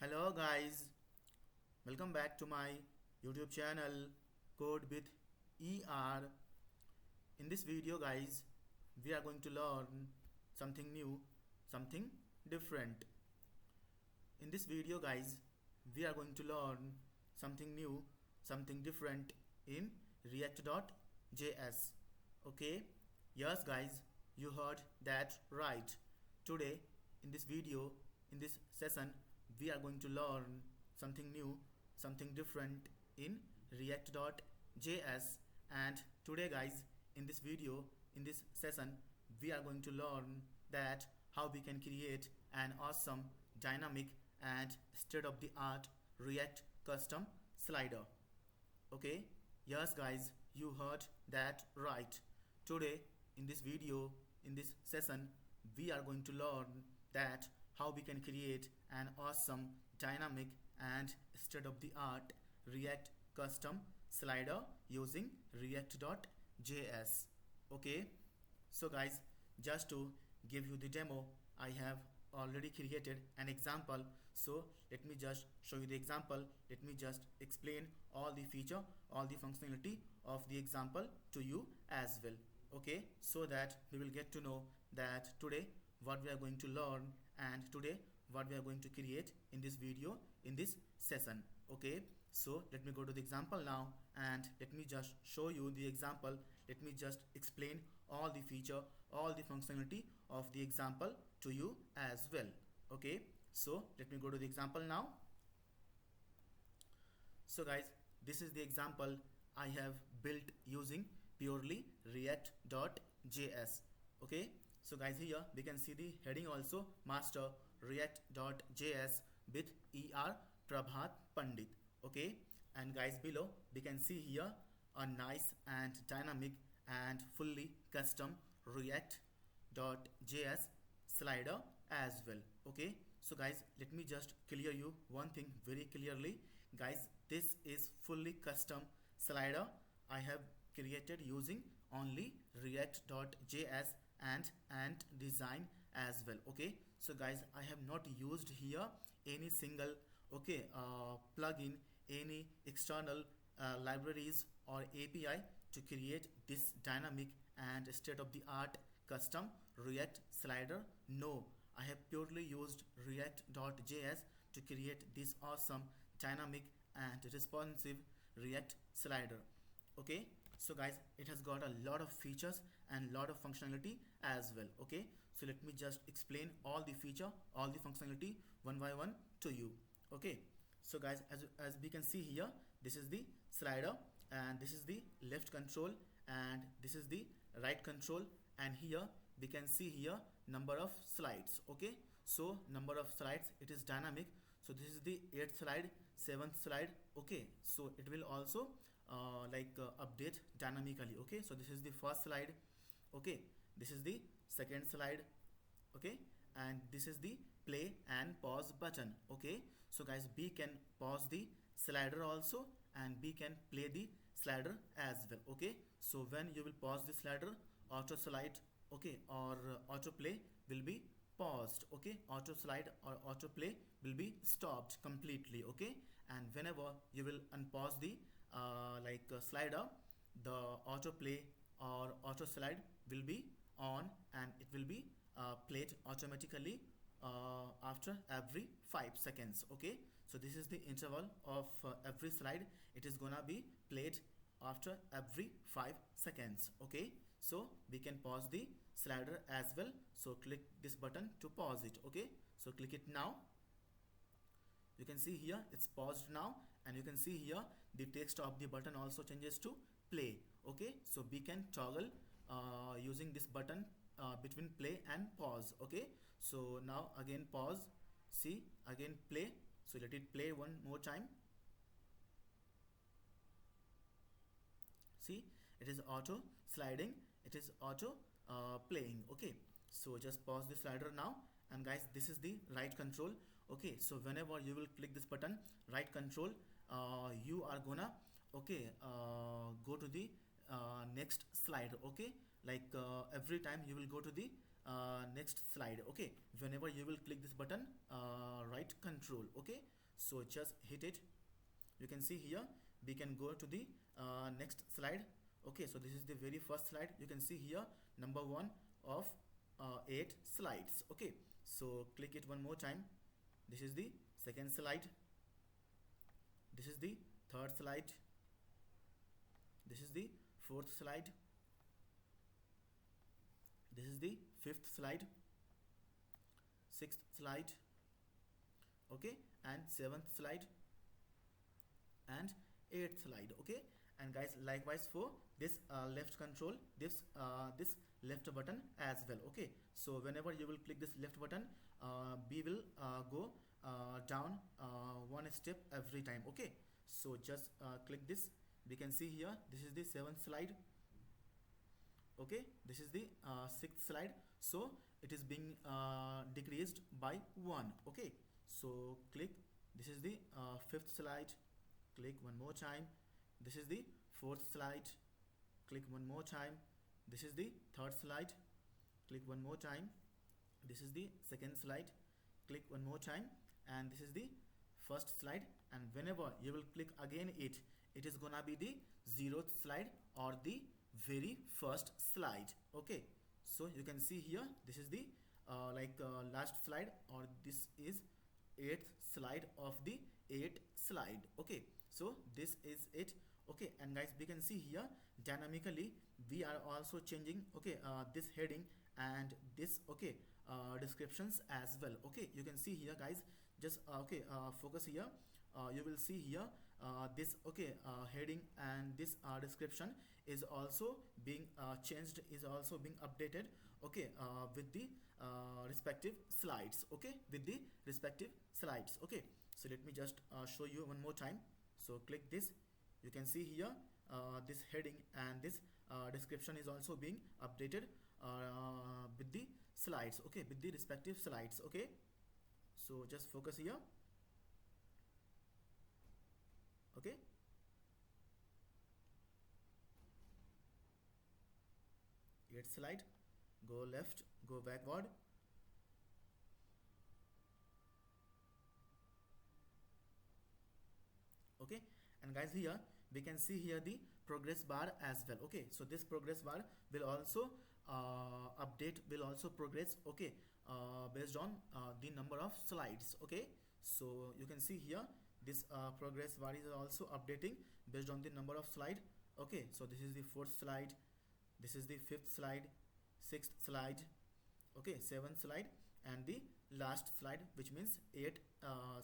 Hello guys, welcome back to my YouTube channel Code with ER. In this video guys, we are going to learn something new, something different. In this video guys, we are going to learn something new, something different in react.js. Okay, yes guys, you heard that right. Today in this video, in this session, we are going to learn something new, something different in react.js. And today guys, in this video, in this session, we are going to learn that how we can create an awesome dynamic and state of the art react custom slider. Okay, yes guys, you heard that right. Today in this video, in this session, we are going to learn that how we can create an awesome dynamic and state of the art react custom slider using react.js. Okay, so guys, just to give you the demo, I have already created an example. So let me just show you the example. Let me just explain all the feature, all the functionality of the example to you as well. Okay, so that we will get to know that today what we are going to learn and today what we are going to create in this video, in this session. Okay, so let me go to the example now and let me just show you the example. Let me just explain all the feature, all the functionality of the example to you as well. Okay, so let me go to the example now. So guys, this is the example I have built using purely react.js. Okay, so guys, here we can see the heading also, master react.js with er Prabhat Pandit. Okay, and guys, below we can see here a nice and dynamic and fully custom react.js slider as well. Okay, so guys, let me just clear you one thing very clearly. Guys, this is fully custom slider I have created using only react.js and design as well. Okay, so guys, I have not used here any single plugin, any external libraries or API to create this dynamic and state of the art custom react slider. No, I have purely used react.js to create this awesome dynamic and responsive react slider. Okay, so guys, it has got a lot of features and lot of functionality as well. Okay, so let me just explain all the feature, all the functionality one by one to you. Okay, so guys, as we can see here, this is the slider and this is the left control and this is the right control, and here we can see here number of slides. Okay, so number of slides, it is dynamic. So this is the 8th slide, 7th slide. Okay, so it will also update dynamically. Okay, so this is the first slide. Okay, this is the second slide. Okay, and this is the play and pause button. Okay, so guys, we can pause the slider also and we can play the slider as well. Okay, so when you will pause the slider, auto slide, okay, or auto play will be paused. Okay, auto slide or auto play will be stopped completely. Okay, and whenever you will unpause the slider, the auto play or auto slide will be on and it will be played automatically after every 5 seconds. Okay, so this is the interval of every slide. It is gonna be played after every 5 seconds. Okay, so we can pause the slider as well. So click this button to pause it. Okay, so click it now. You can see here it's paused now, and you can see here the text of the button also changes to play. Okay, so we can toggle using this button between play and pause. Okay, so now again pause, see, again play. So let it play one more time. See, it is auto sliding, it is auto playing. Okay, so just pause the slider now, and guys, this is the right control. Okay, so whenever you will click this button, right control, you are gonna go to the next slide. Okay, every time you will go to the next slide. Okay, whenever you will click this button, right control. Okay, so just hit it. You can see here we can go to the next slide. Okay, so this is the very first slide. You can see here number one of 8 slides. Okay, so click it one more time. This is the second slide. This is the third slide. This is the fourth slide. This is the fifth slide, sixth slide, okay, and seventh slide, and eighth slide. Okay, and guys, likewise for this left control, this left button as well. Okay, so whenever you will click this left button, we will go down one step every time. Okay, so just click this. We can see here this is the seventh slide. Okay, this is the sixth slide, so it is being decreased by 1. Okay, so click. This is the fifth slide. Click one more time. This is the fourth slide. Click one more time. This is the third slide. Click one more time. This is the second slide. Click one more time, and this is the first slide. And whenever you will click again it is gonna be the 0th slide or the very first slide. Okay, so you can see here this is the last slide, or this is 8th slide of the 8 slide. Okay, so this is it. Okay, and guys, we can see here dynamically we are also changing, okay, this heading and this, okay, descriptions as well. Okay, you can see here guys, just okay, focus here. You will see here this, okay, heading and this description is also being changed, is also being updated. Okay, with the respective slides. Okay, with the respective slides. Okay, so let me just show you one more time. So click this. You can see here this heading and this description is also being updated with the slides. Okay, with the respective slides. Okay, so just focus here. Okay, eighth slide, go left, go backward. Okay, and guys, here we can see here the progress bar as well. Okay, so this progress bar will also update, will also progress. Okay, based on the number of slides. Okay, so you can see here this progress bar is also updating based on the number of slide. Okay, so this is the fourth slide, this is the fifth slide, sixth slide, okay, seventh slide, and the last slide, which means 8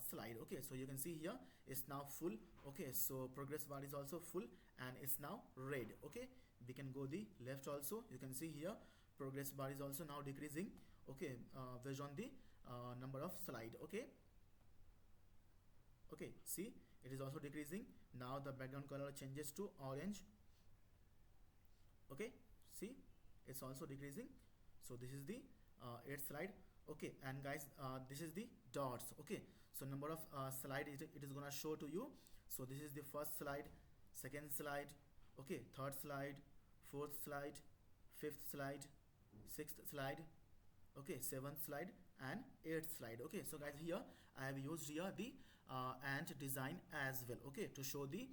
slide. Okay, so you can see here it's now full. Okay, so progress bar is also full and it's now red. Okay, we can go the left also. You can see here progress bar is also now decreasing. Okay, based on the number of slide. Okay, okay, see, it is also decreasing. Now the background color changes to orange. Okay, see, it's also decreasing. So this is the 8th slide. Okay, and guys, this is the dots. Okay, so number of slide it is gonna show to you. So this is the first slide, second slide, okay, third slide, fourth slide, fifth slide, sixth slide, okay, seventh slide, and 8th slide. Okay, so guys, here I have used here the ant design as well. Okay, to show the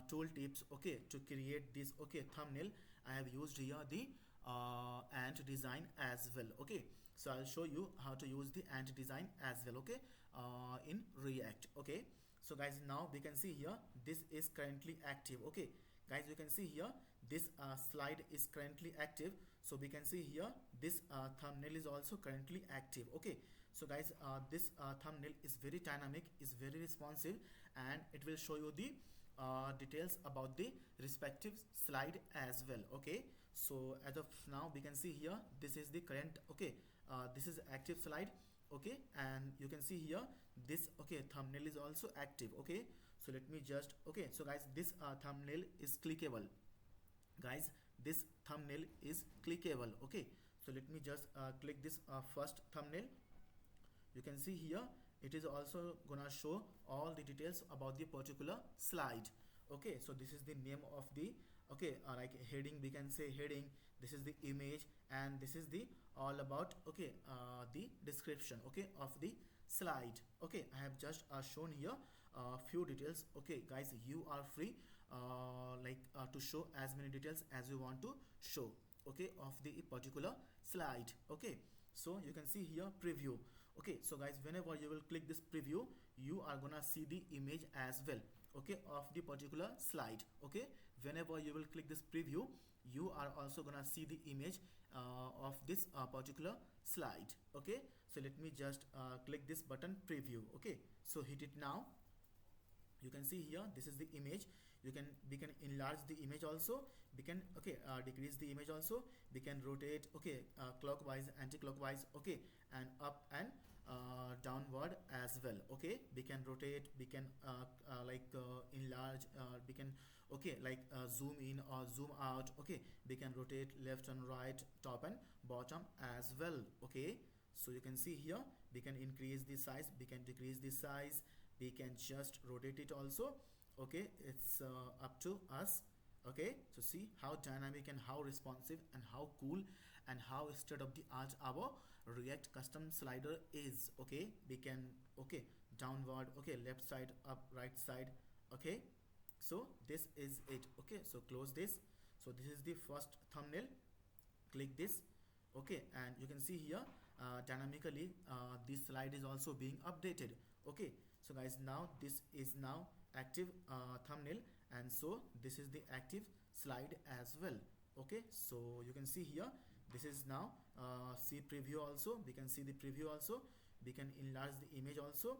tool tips. Okay, to create this, okay, thumbnail, I have used here the ant design as well. Okay, so I'll show you how to use the ant design as well. Okay, in React. Okay, so guys, now we can see here this is currently active. Okay guys, you can see here this slide is currently active. So we can see here this thumbnail is also currently active. Okay, so guys, this thumbnail is very dynamic, is very responsive, and it will show you the details about the respective slide as well. Okay, so as of now we can see here this is the current, okay, this is active slide. Okay, and you can see here this, okay, thumbnail is also active. Okay, so let me just, okay, so guys, this thumbnail is clickable. Guys, this thumbnail is clickable. Okay, so let me just click this first thumbnail. You can see here it is also gonna show all the details about the particular slide. Okay, so this is the name of the, okay, like heading, we can say heading, this is the image, and this is the all about, okay, the description, okay, of the slide. Okay, I have just shown here few details. Okay guys, you are free to show as many details as you want to show, okay, of the particular slide. Okay, so you can see here preview. Okay, so guys, whenever you will click this preview, you are gonna see the image as well, okay, of the particular slide. Okay, whenever you will click this preview, you are also gonna see the image of this particular slide. Okay, so let me just click this button preview. Okay, so hit it now. You can see here this is the image. We can enlarge the image also. We can, okay, decrease the image also. We can rotate, okay, clockwise, anti-clockwise, okay, and up and downward as well. Okay, we can rotate, we can enlarge, we can, okay, zoom in or zoom out. Okay, we can rotate left and right, top and bottom as well. Okay, so you can see here we can increase the size, we can decrease the size, we can just rotate it also. Okay, it's up to us. Okay, so see how dynamic and how responsive and how cool and how state of the art our react custom slider is. Okay, we can, okay, downward, okay, left side, up, right side. Okay, so this is it. Okay, so close this. So this is the first thumbnail. Click this. Okay, and you can see here dynamically this slide is also being updated. Okay, so guys, now this is now active thumbnail, and so this is the active slide as well. Okay, so you can see here this is now see preview also. We can see the preview also. We can enlarge the image also.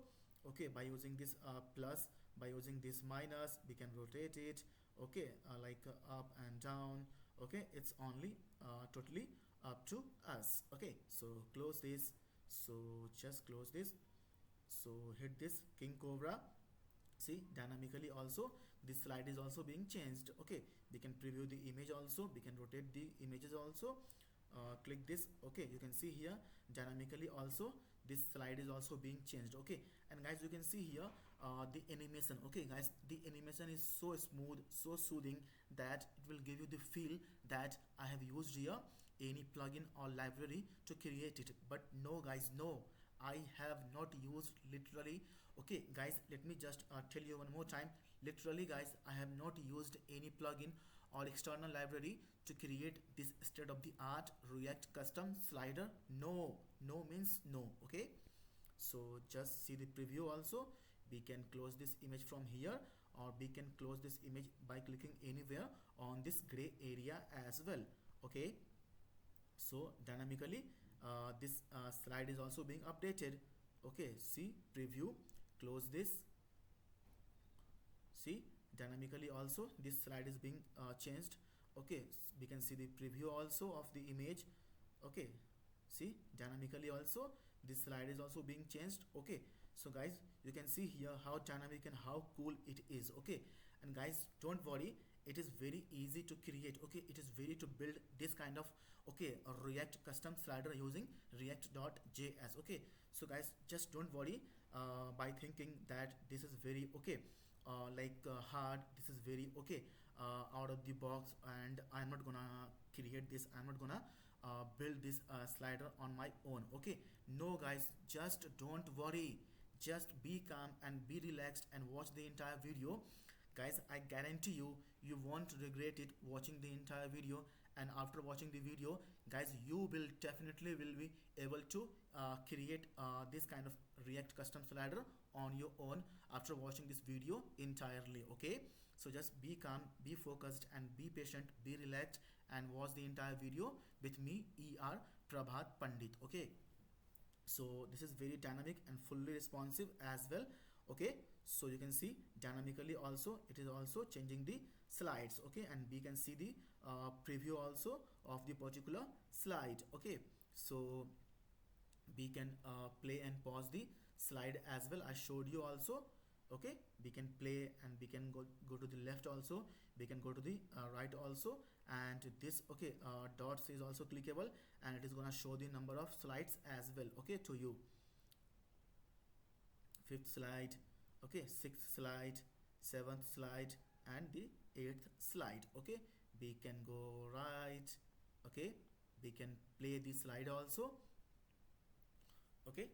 Okay, by using this plus, by using this minus, we can rotate it. Okay, up and down. Okay, it's only totally up to us. Okay, so close this. So just close this. So hit this king cobra. See, dynamically also this slide is also being changed. Okay, we can preview the image also, we can rotate the images also. Click this. Okay, you can see here dynamically also this slide is also being changed. Okay, and guys, you can see here the animation. Okay guys, the animation is so smooth, so soothing, that it will give you the feel that I have used here any plugin or library to create it. But no guys, no, I have not used literally. Okay guys, let me just tell you one more time. Literally guys, I have not used any plugin or external library to create this state of the art react custom slider. No, no means no. Okay, so just see the preview also. We can close this image from here, or we can close this image by clicking anywhere on this gray area as well. Okay, so dynamically this slide is also being updated. Okay, see preview, close this. See, dynamically also this slide is being changed. Okay, we can see the preview also of the image. Okay, see, dynamically also this slide is also being changed. Okay, so guys, you can see here how dynamic and how cool it is. Okay, and guys, don't worry, it is very easy to create. Okay, it is very to build this kind of, okay, a react custom slider using react.js. Okay, so guys, just don't worry by thinking that this is very, okay, hard, this is very, okay, out of the box, and I'm not gonna create this, I'm not gonna build this slider on my own. Okay, no guys, just don't worry, just be calm and be relaxed and watch the entire video. Guys, I guarantee you, you won't regret it watching the entire video. And after watching the video, guys, you will definitely will be able to create this kind of react custom slider on your own after watching this video entirely. Okay, so just be calm, be focused, and be patient, be relaxed, and watch the entire video with me, Prabhat Pandit. Okay, so this is very dynamic and fully responsive as well. Okay, so you can see dynamically also it is also changing the slides. Okay, and we can see the preview also of the particular slide. Okay, so we can play and pause the slide as well. I showed you also. Okay, we can play and we can go to the left also, we can go to the right also, and this, okay, dots is also clickable, and it is gonna show the number of slides as well, okay, to you. Fifth slide, okay, sixth slide, seventh slide, and the eighth slide. Okay, we can go right. Okay, we can play the slide also. Okay,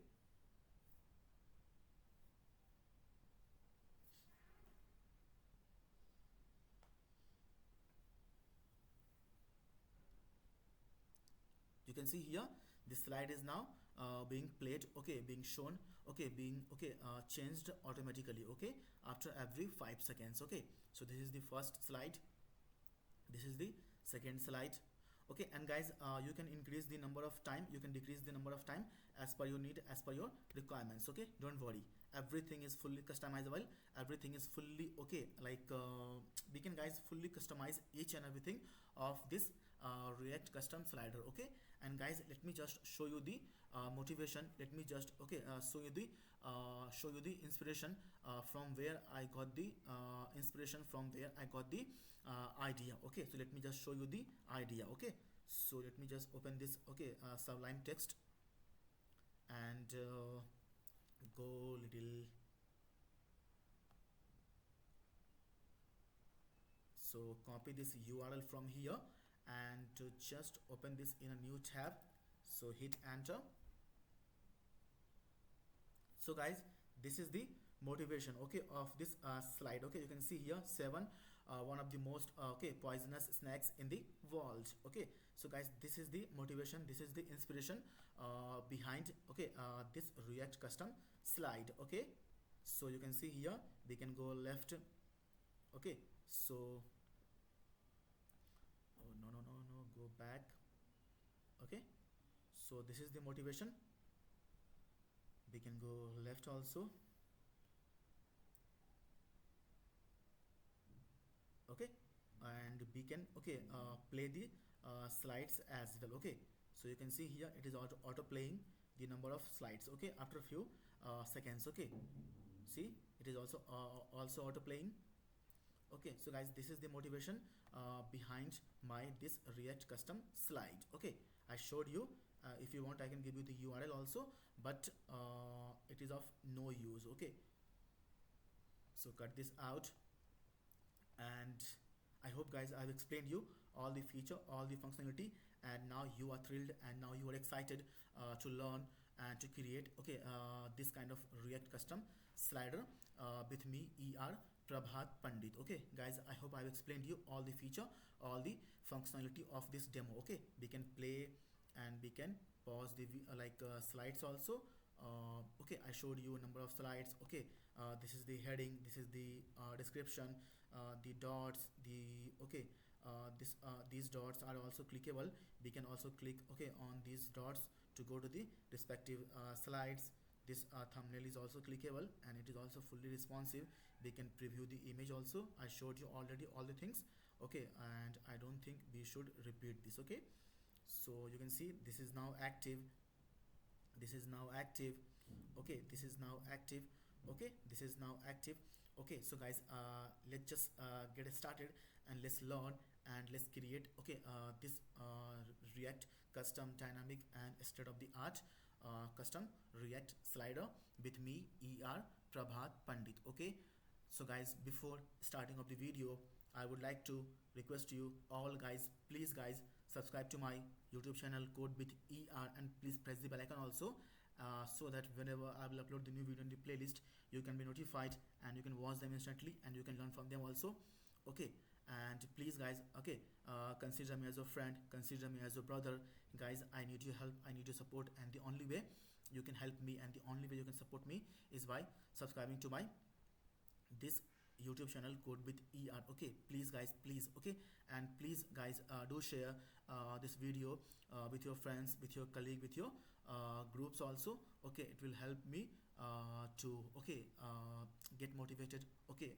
you can see here this slide is now being played, okay, being shown, okay, being okay changed automatically, okay, after every 5 seconds. Okay, so this is the first slide, this is the second slide. Okay, and guys, you can increase the number of time, you can decrease the number of time as per your need, as per your requirements. Okay, don't worry, everything is fully customizable, everything is fully okay, like we can guys fully customize each and everything of this react custom slider. Okay, and guys, let me just show you the motivation, let me just okay show you the inspiration from where I got the inspiration, from where I got the idea. Okay, so let me just show you the idea. Okay, so let me just open this, okay, sublime text, and go little, so copy this URL from here and just open this in a new tab, so hit enter. So guys, this is the motivation, okay, of this slide. Okay, you can see here 7 one of the most okay poisonous snacks in the world. Okay, so guys, this is the motivation, this is the inspiration behind okay this react custom slide. Okay, so you can see here we can go left. Okay, so oh, no, go back. Okay, so this is the motivation, we can go left also. Okay, and we can okay play the slides as well. Okay, so you can see here it is auto playing the number of slides, okay, after a few seconds. Okay, see, it is also auto playing. Okay, so guys, this is the motivation behind my this react custom slide. Okay, I showed you, if you want I can give you the URL also, but it is of no use. Okay, so cut this out, and I hope guys I've explained you all the feature, all the functionality, and now you are thrilled and now you are excited to learn and to create okay this kind of react custom slider with me, er Prabhat Pandit. Okay guys, I hope I've explained you all the feature, all the functionality of this demo. Okay, we can play and we can pause the slides also. Okay, I showed you a number of slides. Okay, this is the heading, this is the description, the dots, the okay these dots are also clickable, we can also click okay on these dots to go to the respective slides. This thumbnail is also clickable and it is also fully responsive, we can preview the image also. I showed you already all the things. Okay, and I don't think we should repeat this. Okay, so you can see this is now active, this is now active. Okay, this is now active. Okay, this is now active. Okay, so guys, let's just get started and let's learn and let's create okay this react custom dynamic and state of the art custom react slider with me, er Prabhat Pandit. Okay, so guys, before starting of the video, I would like to request you all guys, please guys, subscribe to my YouTube channel Code with er, and please press the bell icon also, so that whenever I will upload the new video in the playlist, you can be notified and you can watch them instantly and you can learn from them also. Okay, and please guys, okay, consider me as a friend, consider me as a brother. Guys, I need your help, I need your support, and the only way you can help me and the only way you can support me is by subscribing to my this YouTube channel Code with er. Okay, please guys, please. Okay, and please guys, do share this video with your friends, with your colleague, with your groups also. Okay, it will help me to okay get motivated. Okay,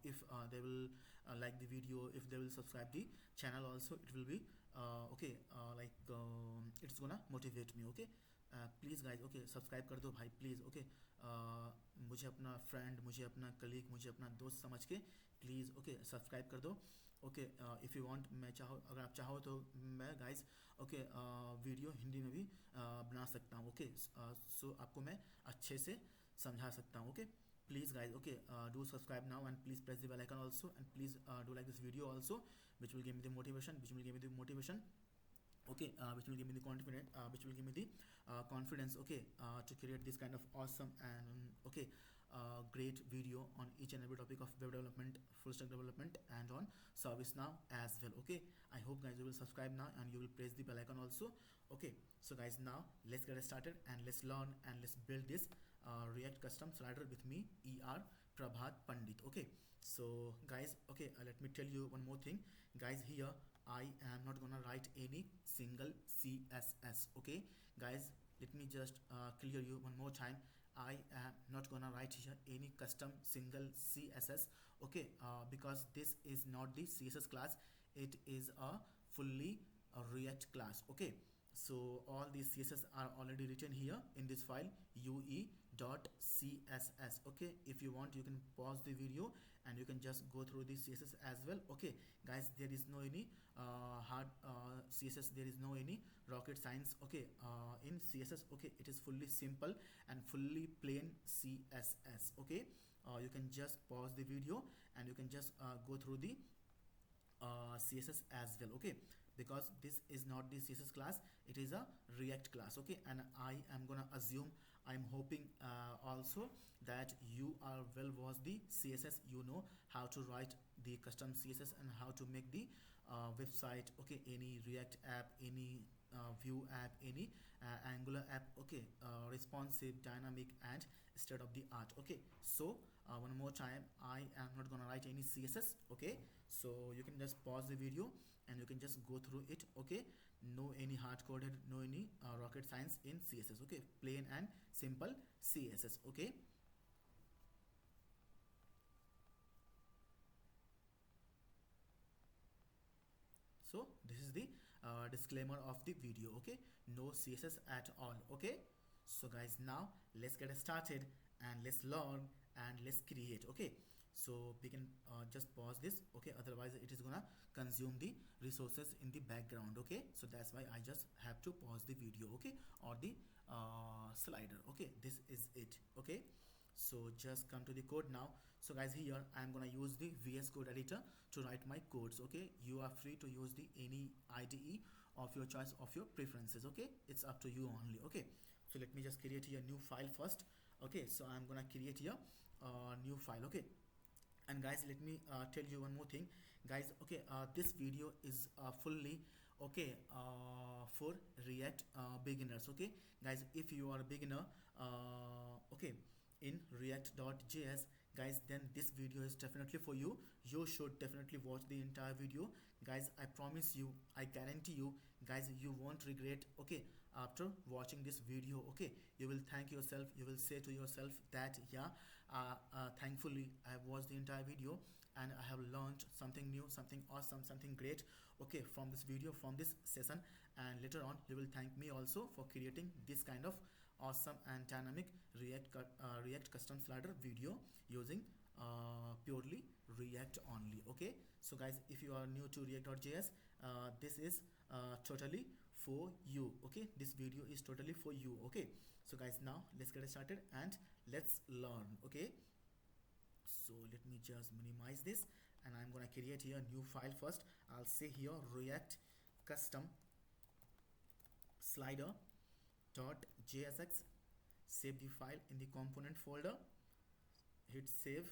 if they will like the video, if they will subscribe the channel also, it will be it's gonna motivate me. Okay, please guys okay subscribe कर दो भाई please. Okay मुझे अपना friend, मुझे अपना colleague, मुझे अपना दोस्त समझ के प्लीज़ ओके सब्सक्राइब कर दो. ओके इफ़ यू वांट, मैं चाहो, अगर आप चाहो तो मैं गाइज ओके वीडियो हिंदी में भी बना सकता हूँ. ओके सो आपको मैं अच्छे से समझा सकता हूँ. Okay please guys, okay, do subscribe now and please press the bell icon also, and please do like this video also, which will give me the motivation, okay, which will give me the confidence, okay, to create this kind of awesome and okay, great video on each and every topic of web development, full stack development, and on service now as well. Okay, I hope guys you will subscribe now and you will press the bell icon also. Okay, so guys, now let's get started and let's learn and let's build this react custom slider with me, Prabhat Pandit. Okay, so guys, okay, let me tell you one more thing, guys. Here I am not gonna write any single CSS. Okay, guys, let me just clear you one more time. I am not gonna write here any custom single CSS. Okay, because this is not the CSS class. It is a fully React class. Okay, so all these CSS are already written here in this file ue.css. Okay, if you want you can pause the video and you can just go through the CSS as well. Okay, guys, there is no any hard CSS, there is no any rocket science. Okay, in CSS, okay, it is fully simple and fully plain CSS. Okay, you can just pause the video and you can just go through the CSS as well. Okay, because this is not the CSS class, it is a React class. Okay, and I am gonna assume, I'm hoping also that you are well versed the CSS, you know how to write the custom CSS and how to make the website. Okay, any React app, any Vue app, any Angular app. Okay, responsive, dynamic, and state of the art. Okay, so one more time, I am not gonna write any CSS. Okay, so you can just pause the video and you can just go through it. Okay, no any hard coded, no any rocket science in CSS. Okay, plain and simple CSS. Okay, so this is the disclaimer of the video. Okay, no CSS at all. Okay, so guys, now let's get started and let's learn and let's create. Okay, so we can just pause this. Okay, otherwise it is gonna consume the resources in the background. Okay, so that's why I just have to pause the video. Okay, or the slider. Okay, this is it. Okay, so just come to the code now. So guys, here I'm gonna use the VS Code editor to write my codes. Okay, you are free to use the any IDE of your choice, of your preferences. Okay, it's up to you only. Okay, so let me just create here a new file first. Okay, so I'm gonna create here a new file. Okay, and guys, let me tell you one more thing, guys. Okay, this video is fully okay for React beginners. Okay, guys, if you are a beginner okay in react.js, guys, then this video is definitely for you. You should definitely watch the entire video, guys. I promise you, I guarantee you, guys, you won't regret. Okay, after watching this video. Okay, you will thank yourself, you will say to yourself that yeah, thankfully I have watched the entire video and I have learned something new, something awesome, something great. Okay, from this video, from this session, and later on you will thank me also for creating this kind of awesome and dynamic React custom slider video using purely React only. Okay, so guys, if you are new to react.js, this is totally for you. Okay, this video is totally for you. Okay, so guys, now let's get started and let's learn. Okay, so let me just minimize this and I'm gonna create here a new file first. I'll say here react custom slider dot .jsx. Save the file in the component folder, hit save.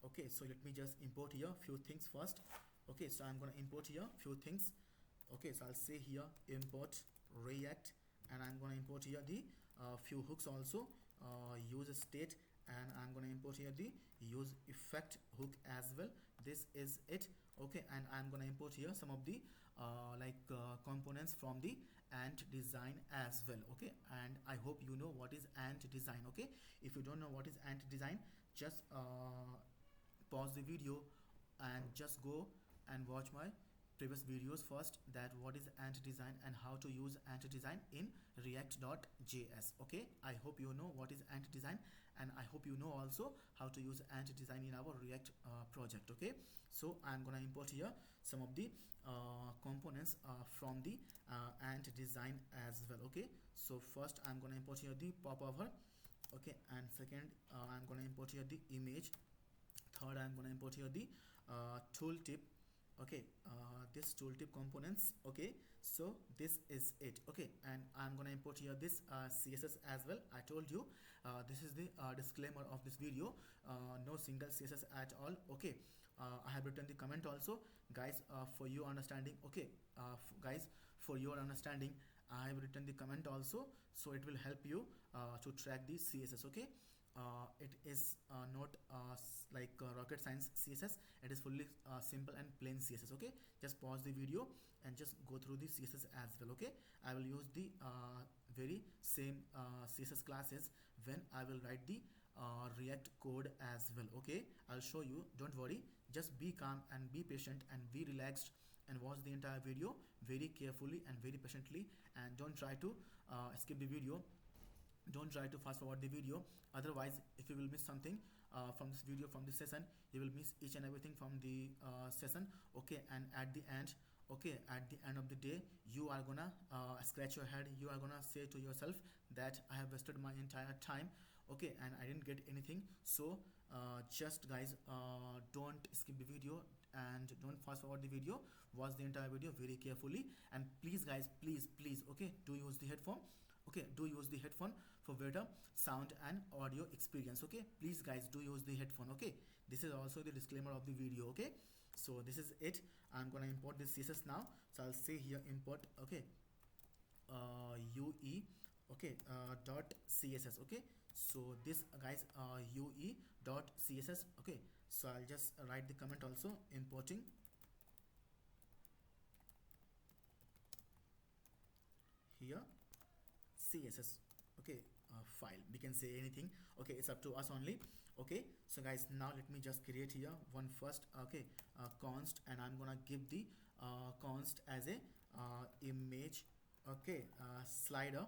Okay, so let me just import here few things first. Okay, so I'm gonna import here few things. Okay, so I'll say here import react and I'm gonna import here the few hooks also, use state, and I'm gonna import here the use effect hook as well. This is it. Okay, and I'm gonna import here some of the components from the ant design as well. Okay, and I hope you know what is ant design. Okay, if you don't know what is ant design, just pause the video and just go and watch my previous videos first, that what is ant design and how to use ant design in react.js. Okay, I hope you know what is ant design and I hope you know also how to use ant design in our React project. Okay, so I'm gonna import here some of the components from the ant design as well. Okay, so first I'm gonna import here the popover. Okay, and second I'm gonna import here the image. Third, I'm gonna import here the tooltip. okay, this tooltip components. Okay, so this is it. Okay, and I'm gonna import here this css as well. I told you this is the disclaimer of this video. No single css at all. Okay, I have written the comment also, guys, for your understanding. Okay, guys, for your understanding, I have written the comment also, so it will help you to track the css. Okay, it is not like rocket science css. It is fully simple and plain css. Okay, just pause the video and just go through the css as well. Okay, I will use the very same css classes when I will write the react code as well. Okay, I'll show you, don't worry, just be calm and be patient and be relaxed and watch the entire video very carefully and very patiently, and don't try to skip the video. Don't try to fast forward the video, otherwise if you will miss something from this video, from this session, you will miss each and everything from the session. Okay, and at the end, okay, at the end of the day, you are gonna scratch your head, you are gonna say to yourself that I have wasted my entire time. Okay, and I didn't get anything. So just guys, don't skip the video and don't fast forward the video, watch the entire video very carefully, and please guys, please, okay, do use the headphone. Okay, do use the headphone for better sound and audio experience. Okay, please guys, do use the headphone. Okay, this is also the disclaimer of the video. Okay, so this is it. I'm gonna import this css now, so I'll say here import. Okay, ue, okay, dot css. Okay, so this guys, ue dot css. Okay, so I'll just write the comment also, importing here css. Okay, file, we can say anything. Okay, it's up to us only. Okay, so guys, now let me just create here one first. Okay, const, and I'm gonna give the const as a image. Okay, slider,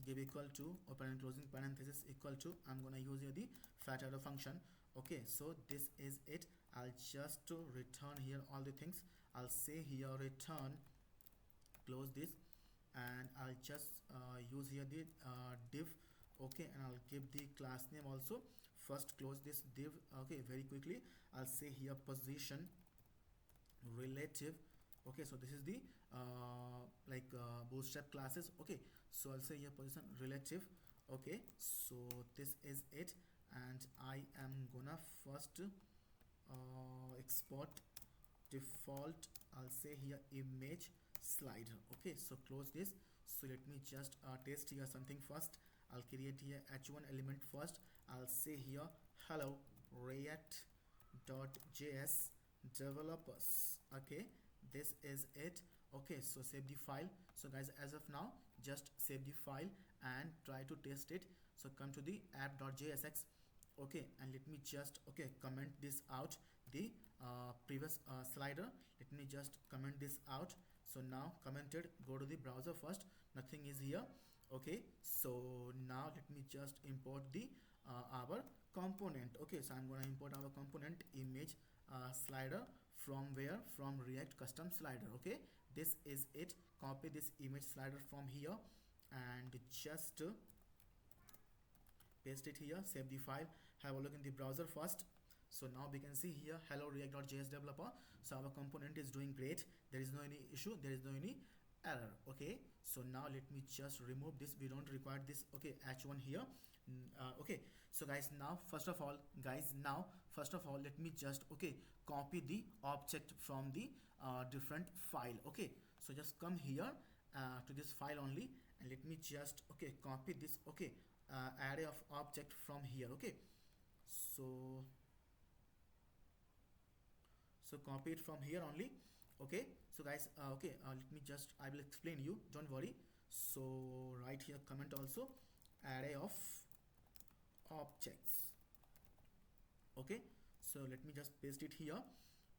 give equal to, open and closing parenthesis, equal to, I'm gonna use here the fat arrow function. Okay, so this is it. I'll just to return here all the things. I'll say here return, close this, and I'll just use here the div. Okay, and I'll give the class name also. First close this div. Okay, very quickly I'll say here position relative. Okay, so this is the bootstrap classes. Okay, so I'll say here position relative. Okay, so this is it, and I am gonna first export default. I'll say here image slider. Okay, so close this. So let me just test here something first. I'll create here h1 element first. I'll say here hello react.js developers. Okay, this is it. Okay, so save the file. So guys, as of now, just save the file and try to test it. So come to the app.jsx. Okay, and let me just, okay, comment this out, the previous slider. Let me just comment this out. So now commented, go to the browser first, nothing is here. Okay, so now let me just import the our component. Okay, so I'm going to import our component image slider from where, from react custom slider. Okay, this is it. Copy this image slider from here and just paste it here, save the file, have a look in the browser first. So now we can see here hello react.js developer. So our component is doing great, there is no any issue, there is no any error. Okay, so now let me just remove this, we don't require this. Okay, h1 here. Okay, so guys, now first of all let me just, okay, copy the object from the different file. Okay, so just come here to this file only, and let me just, okay, copy this, okay, array of object from here. Okay, so copy it from here only. Okay, so guys, okay, let me just, I will explain you, don't worry. So right here comment also array of objects. Okay, so let me just paste it here.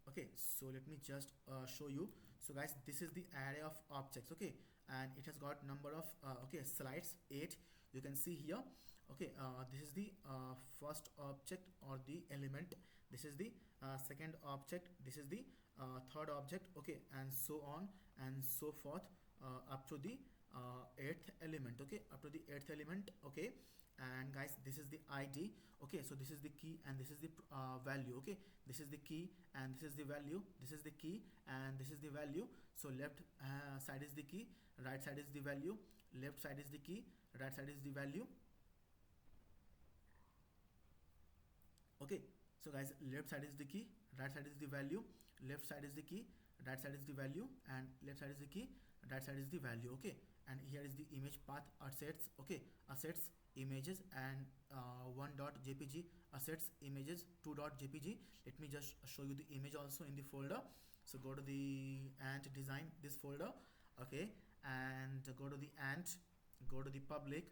Okay, so let me just show you. So guys, this is the array of objects. Okay, and it has got number of okay, slides 8, you can see here. Okay, this is the first object or the element, this is the second object, this is the third object. Okay, and so on and so forth up to the eighth element. Okay, up to the eighth element. Okay, and guys this is the ID. Okay, so this is the key and this is the value. Okay, this is the key and this is the value, this is the key and this is the value. So left side is the key, right side is the value, left side is the key, right side is the value. Okay, so guys left side is the key, right side is the value, left side is the key, right side is the value, and left side is the key, right side is the value. Okay, and here is the image path assets. Okay, assets images and 1.jpg, assets images 2.jpg. Let me just show you the image also in the folder. So go to the ant design, this folder. Okay, and go to the ant, go to the public,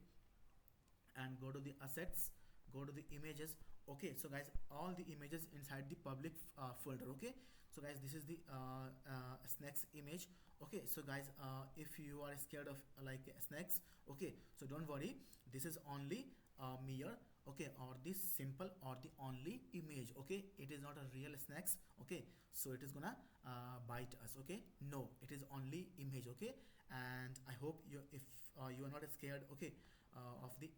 and go to the assets, go to the images. Okay, so guys all the images inside the public folder. Okay, so guys this is the snacks image. Okay, so guys if you are scared of snacks, okay, so don't worry, this is only mere, okay, or this simple or the only image. Okay, it is not a real snacks. Okay, so it is gonna bite us. Okay, no, it is only image. Okay, and I hope you, if you are not scared, okay, of the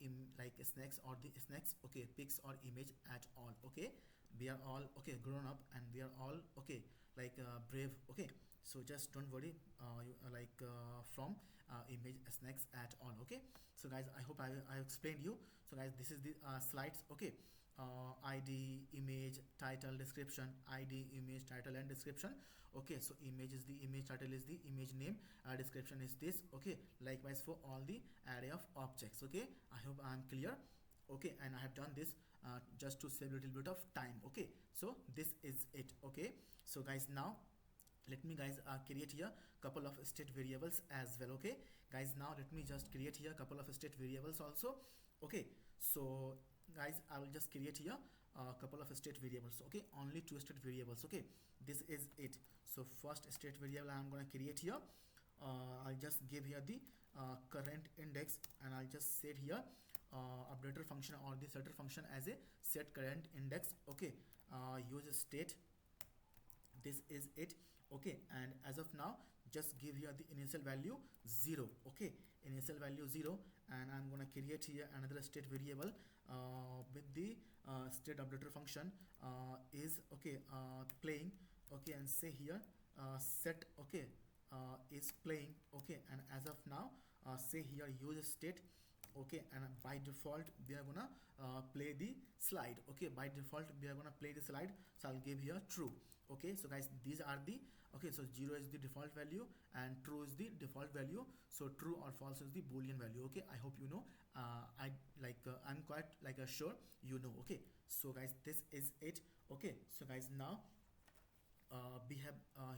snacks or the snacks, okay, pics or image at all. Okay, we are all okay grown up and we are all okay brave. Okay, so just don't worry from image snacks at all. Okay, so guys I hope I explained you. So guys this is the slides. Okay, ID, image, title, description, ID, image, title and description. Okay, so image is the image, title is the image name, description is this. Okay, likewise for all the array of objects. Okay, I hope I'm clear. Okay, and I have done this just to save a little bit of time. Okay, so this is it. Okay, so guys now let me guys create here couple of state variables as well. Okay guys, now let me just create here couple of state variables also. Okay, so guys I will just create here a couple of state variables. Okay, only two state variables. Okay, this is it. So first state variable I'm gonna create here, I'll just give here the current index, and I'll just set here updater function or the setter function as a set current index. Okay, use state, this is it. Okay, and as of now just give here the initial value 0. Okay, initial value 0, and I'm gonna create here another state variable with the state updater function is okay playing. Okay, and say here set, okay, is playing. Okay, and as of now say here use state. Okay, and by default we are gonna play the slide. Okay, by default we are gonna play the slide, so I'll give here true. Okay, so guys these are the, okay, so 0 is the default value and true is the default value, so true or false is the boolean value. Okay, I hope you know, I'm quite sure you know. Okay, so guys this is it. Okay, so guys now we have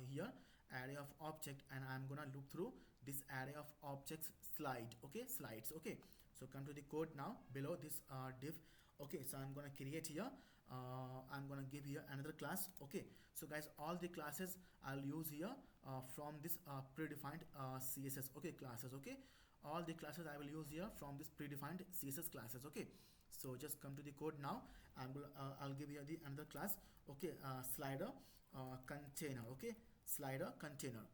here array of object, and I'm gonna look through this array of objects slide. Okay, slides. Okay, so come to the code now below this div. Okay, so I'm gonna create here I'm gonna give here another class. Okay, so guys all the classes I'll use here from this predefined CSS, okay, classes. Okay, all the classes I will use here from this predefined CSS classes. Okay, so just come to the code now. I'll give here the another class. Okay, slider container. Okay, slider container,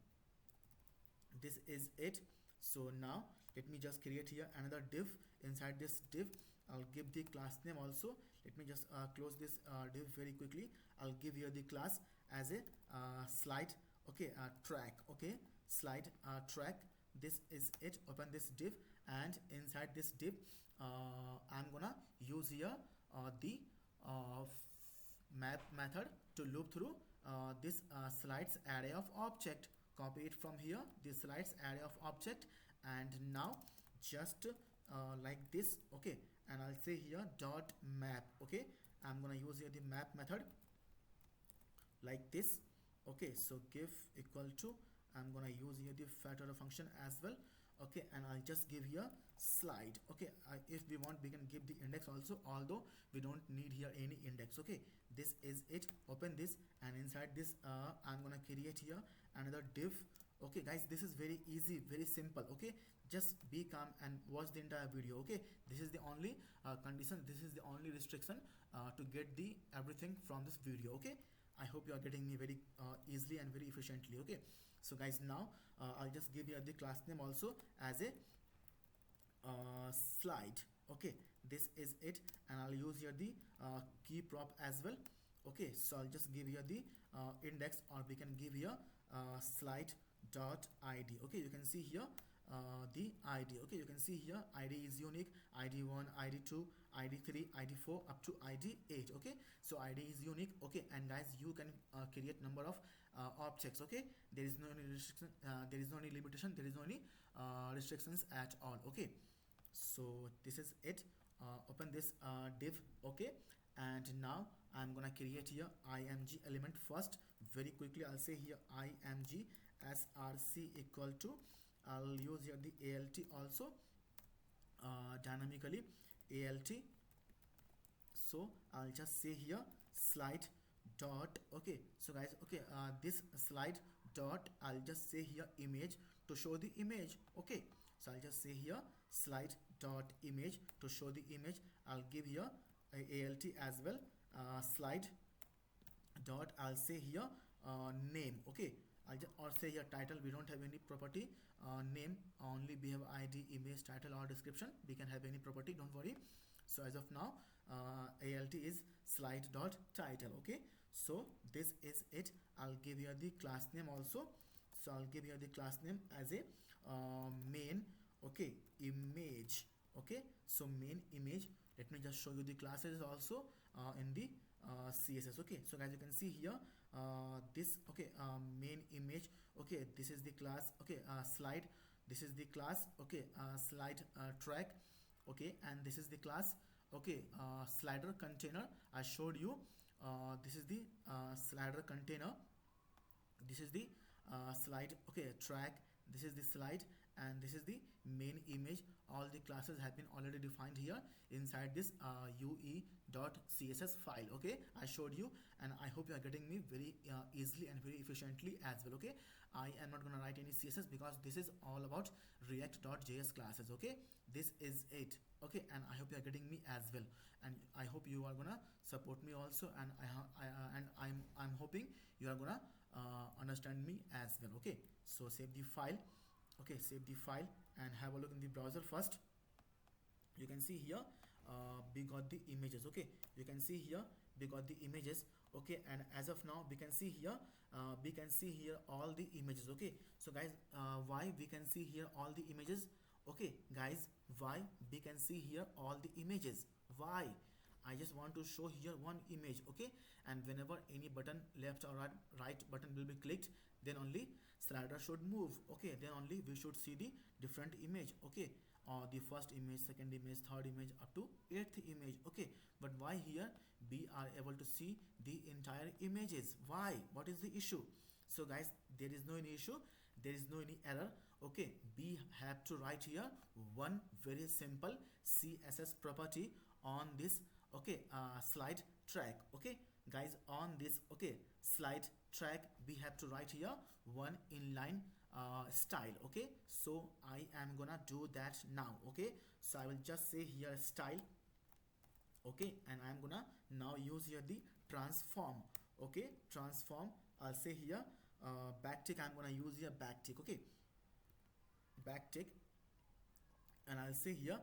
this is it. So now let me just create here another div. Inside this div I'll give the class name also. Let me just close this div very quickly. I'll give here the class as a slide, okay, track. Okay, slide track, this is it. Open this div, and inside this div I'm gonna use here the map method to loop through this slides array of object. Copy it from here, this slides array of object, and now just like this. Okay, and I'll say here dot map. Okay, I'm gonna use here the map method like this. Okay, so give equal to, I'm gonna use here the factor function as well. Okay, and I'll just give here slide. Okay, if we want we can give the index also, although we don't need here any index. Okay, this is it. Open this, and inside this I'm gonna create here another div. Okay guys, this is very easy, very simple. Okay, just be calm and watch the entire video. Okay, this is the only condition, this is the only restriction to get the everything from this video. Okay, I hope you are getting me very easily and very efficiently. Okay, so guys now I'll just give you the class name also as a slide. Okay, this is it, and I'll use here the key prop as well. Okay, so I'll just give here the index, or we can give here slide dot id. Okay, you can see here the id. Okay, you can see here id is unique, id1, id2, id3, id4 up to id8. Okay, so id is unique. Okay, and guys, you can create number of objects. Okay, there is no any restriction, there is no any limitation, there is no any restrictions at all. Okay, so this is it. Open this div. Okay, and now I'm gonna create here img element first. Very quickly I'll say here img src equal to, I'll use here the alt also, dynamically alt. So I'll just say here slide dot. Okay, so guys, okay, this slide dot, I'll just say here image to show the image. Okay, so I'll just say here slide dot image to show the image. I'll give here alt as well, slide dot, I'll say here name. Okay, I'll just, or say here title. We don't have any property name, only we have id, image, title or description. We can have any property, don't worry. So as of now alt is slide dot title. Okay, so this is it. I'll give here the class name also. So I'll give here the class name as a main. Okay, image. Okay, so main image. Let me just show you the classes also in the css. Okay, so guys, you can see here this. Okay, main image. Okay, this is the class. Okay, slide, this is the class. Okay, slide track. Okay, and this is the class. Okay, slider container, I showed you. This is the slider container, this is the slide. Okay, track, this is the slide, and this is the main image. All the classes have been already defined here inside this ue.css file. Okay, I showed you, and I hope you are getting me very easily and very efficiently as well. Okay, I am not gonna write any css because this is all about react.js classes. Okay, this is it. Okay, and I hope you are getting me as well, and I hope you are gonna support me also, and I'm hoping you are gonna understand me as well. Okay, so save the file. Okay, save the file and have a look in the browser first. You can see here we got the images. Okay, you can see here we got the images. Okay, and as of now we can see here all the images. Okay, so guys, why we can see here all the images? Okay guys, why we can see here all the images? Why? I just want to show here one image. Okay, and whenever any button, left or right button will be clicked, then only slider should move. Okay, then only we should see the different image. Okay, the first image, second image, third image up to 8th image. Okay, but why here we are able to see the entire images? Why? What is the issue? So guys, there is no any issue, there is no any error. Okay, we have to write here one very simple css property on this. Okay, slide track. Okay guys, on this, okay, slide track, we have to write here one inline style. Okay, so I am gonna do that now. Okay, so I will just say here style. Okay, and I'm gonna now use here the transform. Okay, transform, I'll say here backtick. I'm gonna use here backtick. Okay, backtick, and I'll say here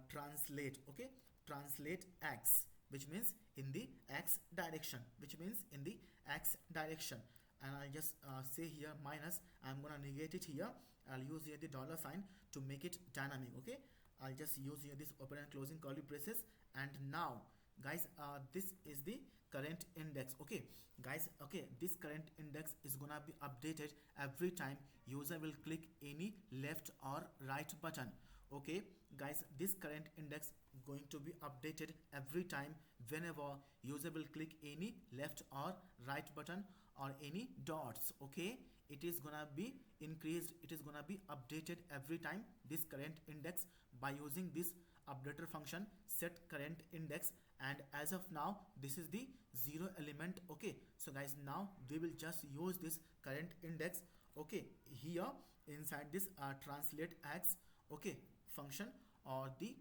translate. Okay, translate x, which means in the x direction, which means in the x direction. And I'll just say here minus, I'm gonna negate it here. I'll use here the dollar sign to make it dynamic. Okay, I'll just use here this open and closing curly braces. And now guys, this is the current index. Okay guys, okay, this current index is gonna be updated every time user will click any left or right button. Okay guys, this current index going to be updated every time whenever user will click any left or right button or any dots. Okay, it is gonna be increased, it is gonna be updated every time, this current index, by using this updater function set current index. And as of now this is the 0 element. Okay, so guys, now we will just use this current index. Okay, here inside this translate x, okay, function, or the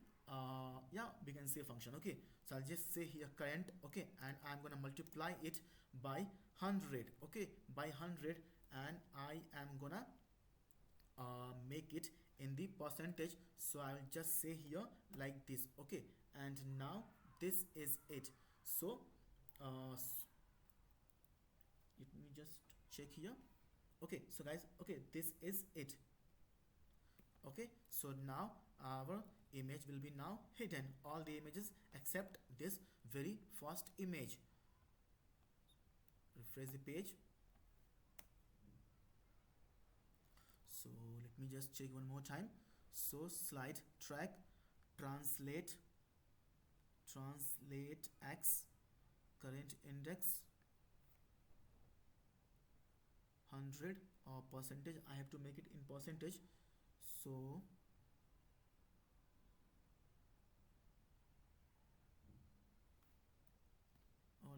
yeah, we can say function. Okay, so I'll just say here current. Okay, and I'm gonna multiply it by 100. Okay, by 100, and I am gonna make it in the percentage. So I will just say here like this. Okay, and now this is it. So let me just check here. Okay, so guys, okay, this is it. Okay, so now our image will be now hidden, all the images except this very first image. Refresh the page. So let me just check one more time. So slide track, translate x, current index 100 or percentage. I have to make it in percentage. So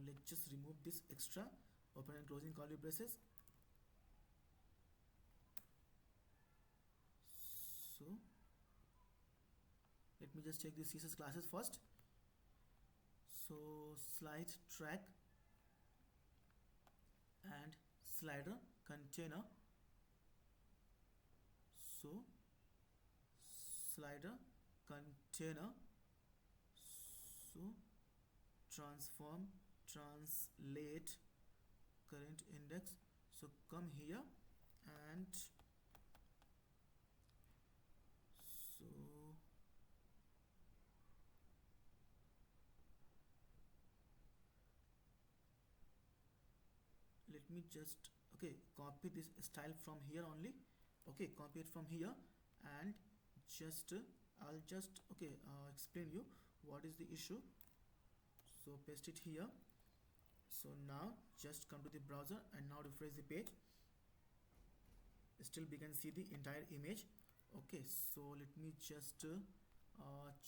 let's just remove this extra open and closing curly braces. So let me just check the CSS classes first. So slide track and slider container. So slider container. So transform translate current index. So come here and so let me just copy this style from here only. Okay, copy it from here and just I'll just explain you what is the issue. So paste it here. So now just come to the browser and now refresh the page. Still we can see the entire image. Okay, so let me just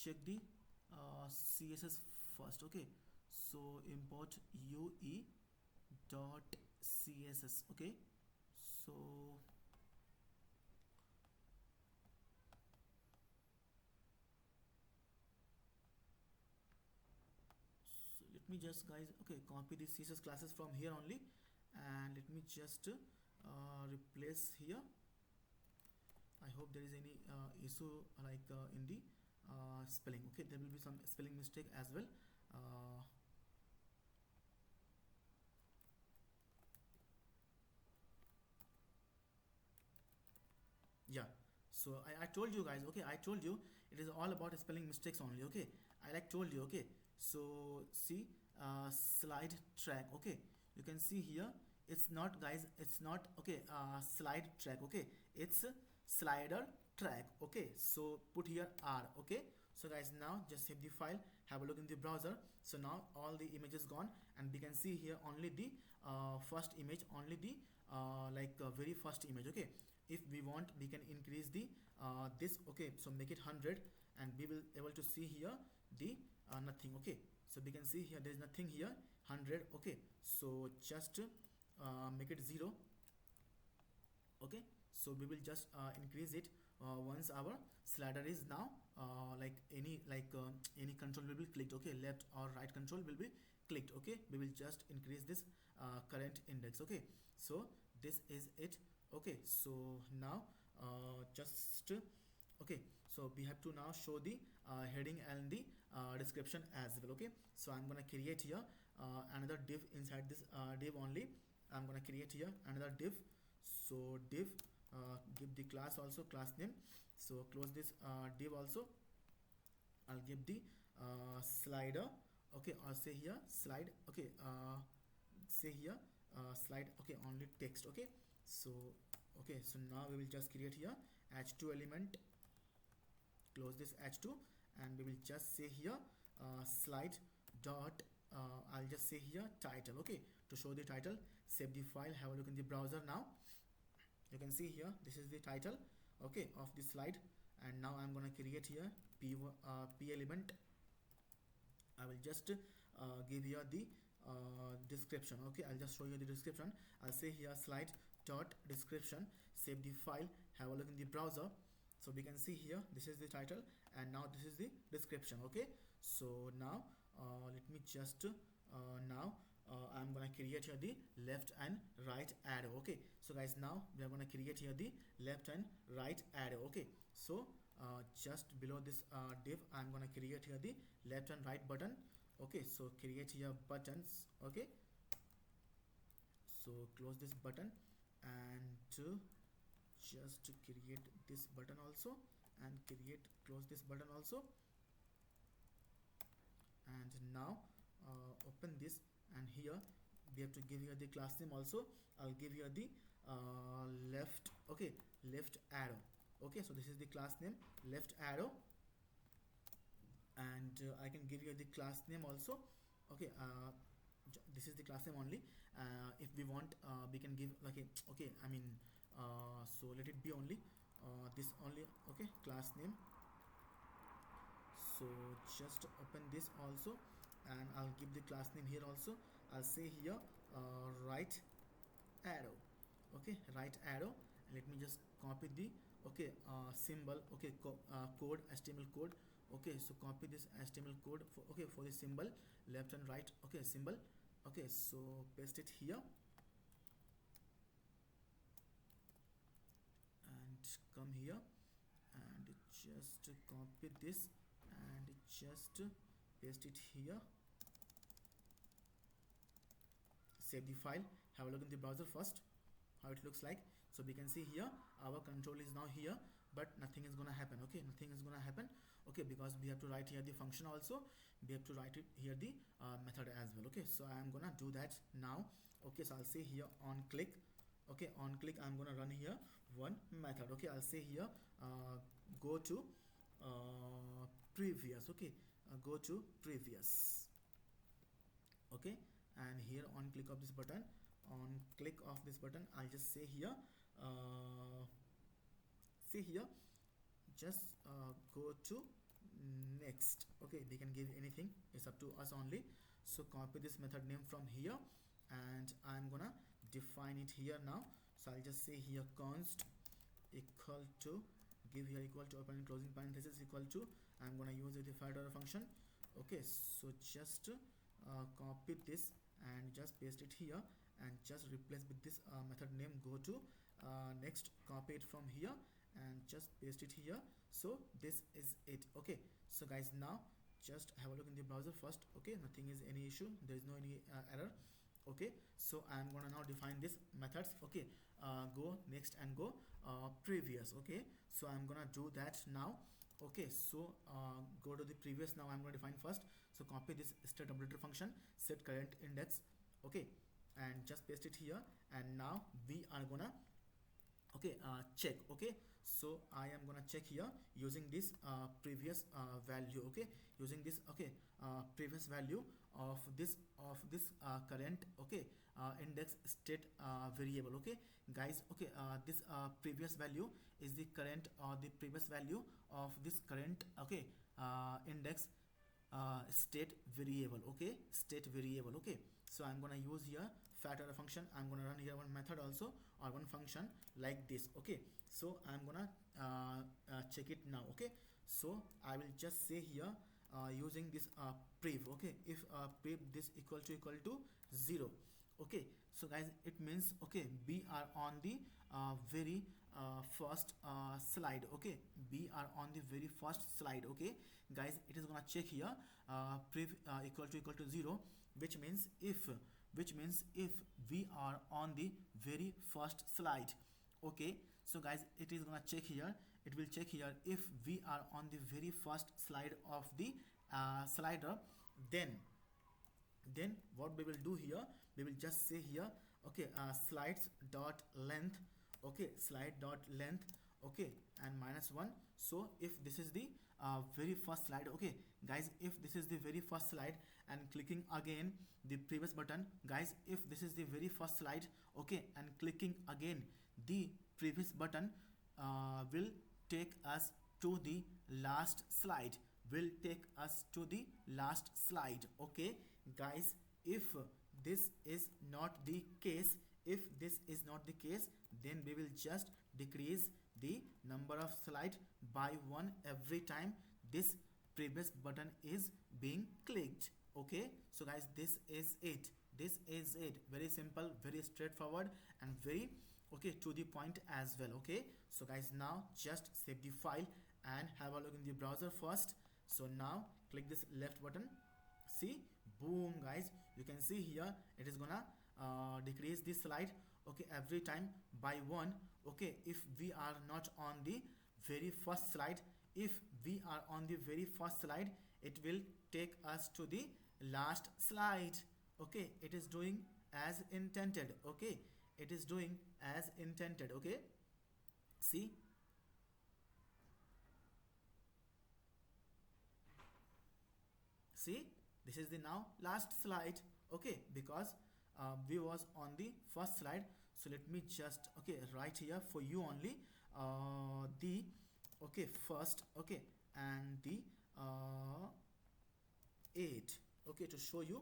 check the CSS first. Okay, so import ue dot css. Okay, so let me just guys copy the CSS classes from here only and let me just replace here. I hope there is any issue like in the spelling. Okay, there will be some spelling mistake as well. Yeah, so I told you guys. Okay, I told you it is all about spelling mistakes only. Okay, I like told you. Okay, so see slide track. Okay, you can see here it's not guys, it's not slide track. Okay, it's slider track. Okay, so put here R. Okay, so guys, now just save the file, have a look in the browser. So now all the images gone and we can see here only the first image, only the very first image. Okay, if we want we can increase the this. Okay, so make it 100 and we will able to see here the nothing. Okay, so we can see here there is nothing here, 100. Okay, so just make it 0. Okay, so we will just increase it once our slider is now any control will be clicked. Okay, left or right control will be clicked. Okay, we will just increase this current index. Okay, so this is it. Okay, so now just okay, so we have to now show the heading and the description as well. Okay, so I'm gonna create here another div inside this div only. I'm gonna create here another div. So div, give the class also class name. So close this div also. I'll give the slider. Okay, or say here slide. Okay, say here slide. Okay, only text. Okay, so okay, so now we will just create here h2 element. Close this h2 and we will just say here slide dot I'll just say here title. Okay, to show the title, save the file, have a look in the browser. Now you can see here this is the title, okay, of the slide. And now I'm gonna create here p element. I will just give here the description. Okay, I'll just show you the description. I'll say here slide dot description, save the file, have a look in the browser. So we can see here this is the title and now this is the description. Okay, so now let me just now I'm gonna create here the left and right arrow. Okay, so guys, now we are gonna create here the left and right arrow. Okay, so just below this div, I'm gonna create here the left and right button. Okay, so create here buttons. Okay, so close this button and just create this button also, and close this button also. And now open this, and here we have to give here the class name also. I'll give here the left, okay, left arrow. Okay, so this is the class name, left arrow. And I can give you the class name also. Okay, this is the class name only. If we want, we can give like a, okay, I mean, so let it be only this only. Okay, class name. So just open this also, and I'll give the class name here also. I'll say here right arrow. Okay, right arrow. Let me just copy the, okay, symbol. Okay, code, HTML code. Okay, so copy this HTML code for, okay, for the symbol, left and right. Okay, symbol. Okay, so paste it here and come here and just copy this and just paste it here. Save the file, have a look in the browser first how it looks like. So we can see here our control is now here, but nothing is gonna happen. Okay, nothing is gonna happen. Okay, because we have to write here the function also, we have to write it here the method as well. Okay, so I'm gonna do that now. Okay, so I'll say here on click. Okay, on click I'm gonna run here one method. Okay, I'll say here go to previous. Okay, go to previous. Okay, and here on click of this button, on click of this button, I'll just say here just go to next. Okay, we can give anything, it's up to us only. So copy this method name from here, and I'm gonna define it here now. So I'll just say here const equal to, give here equal to, open and closing parenthesis, equal to, I'm gonna use the $5 function. Okay, so just copy this and just paste it here, and just replace with this method name go to next. Copy it from here and just paste it here. So this is it. Okay, so guys, now just have a look in the browser first. Okay, nothing is any issue, there is no any error. Okay, so I'm gonna now define this methods. Okay, go next and go previous. Okay, so I'm gonna do that now. Okay, so go to the previous. Now I'm going to define first. So copy this state updater function, set current index. Okay, and just paste it here. And now we are gonna, okay, check. Okay, so I am gonna check here using this previous value. Okay, using this, okay, previous value of this current, okay, index state variable. Okay guys, okay, this previous value is the current or the previous value of this current, okay, index state variable. Okay, state variable. Okay, so I'm gonna use here fat array function. I'm gonna run here one method also, or one function like this. Okay, so I'm gonna check it now. Okay, so I will just say here using this prev. Okay, if prev this equal to 0. Okay, so guys, it means, okay, we are on the very first slide. Okay, we are on the very first slide. Okay guys, it is gonna check here prev equal to 0, which means if we are on the very first slide. Okay, so guys, it is gonna check here, it will check here if we are on the very first slide of the slider. Then what we will do here, we will just say here, okay, slides dot length. Okay, slide dot length. Okay, and -1. So if this is the very first slide. Okay guys, if this is the very first slide, and clicking again the previous button, guys, if this is the very first slide, okay, and clicking again the previous button will take us to the last slide, will take us to the last slide. Okay guys, if this is not the case, then we will just decrease the number of slide by 1 every time this previous button is being clicked. Okay, so guys, this is it. Very simple, very straightforward, and very, okay, to the point as well. Okay, so guys, now just save the file and have a look in the browser first. So now click this left button. See, boom guys, you can see here it is gonna decrease the slide, okay, every time by one. Okay, if we are not on the very first slide, if we are on the very first slide, it will take us to the last slide. Okay, it is doing as intended. Okay, it is doing as intended. Okay, see, see, this is the now last slide. Okay, because we was on the first slide. So let me just, okay, write here for you only the, okay, first, okay, and the 8, okay, to show you.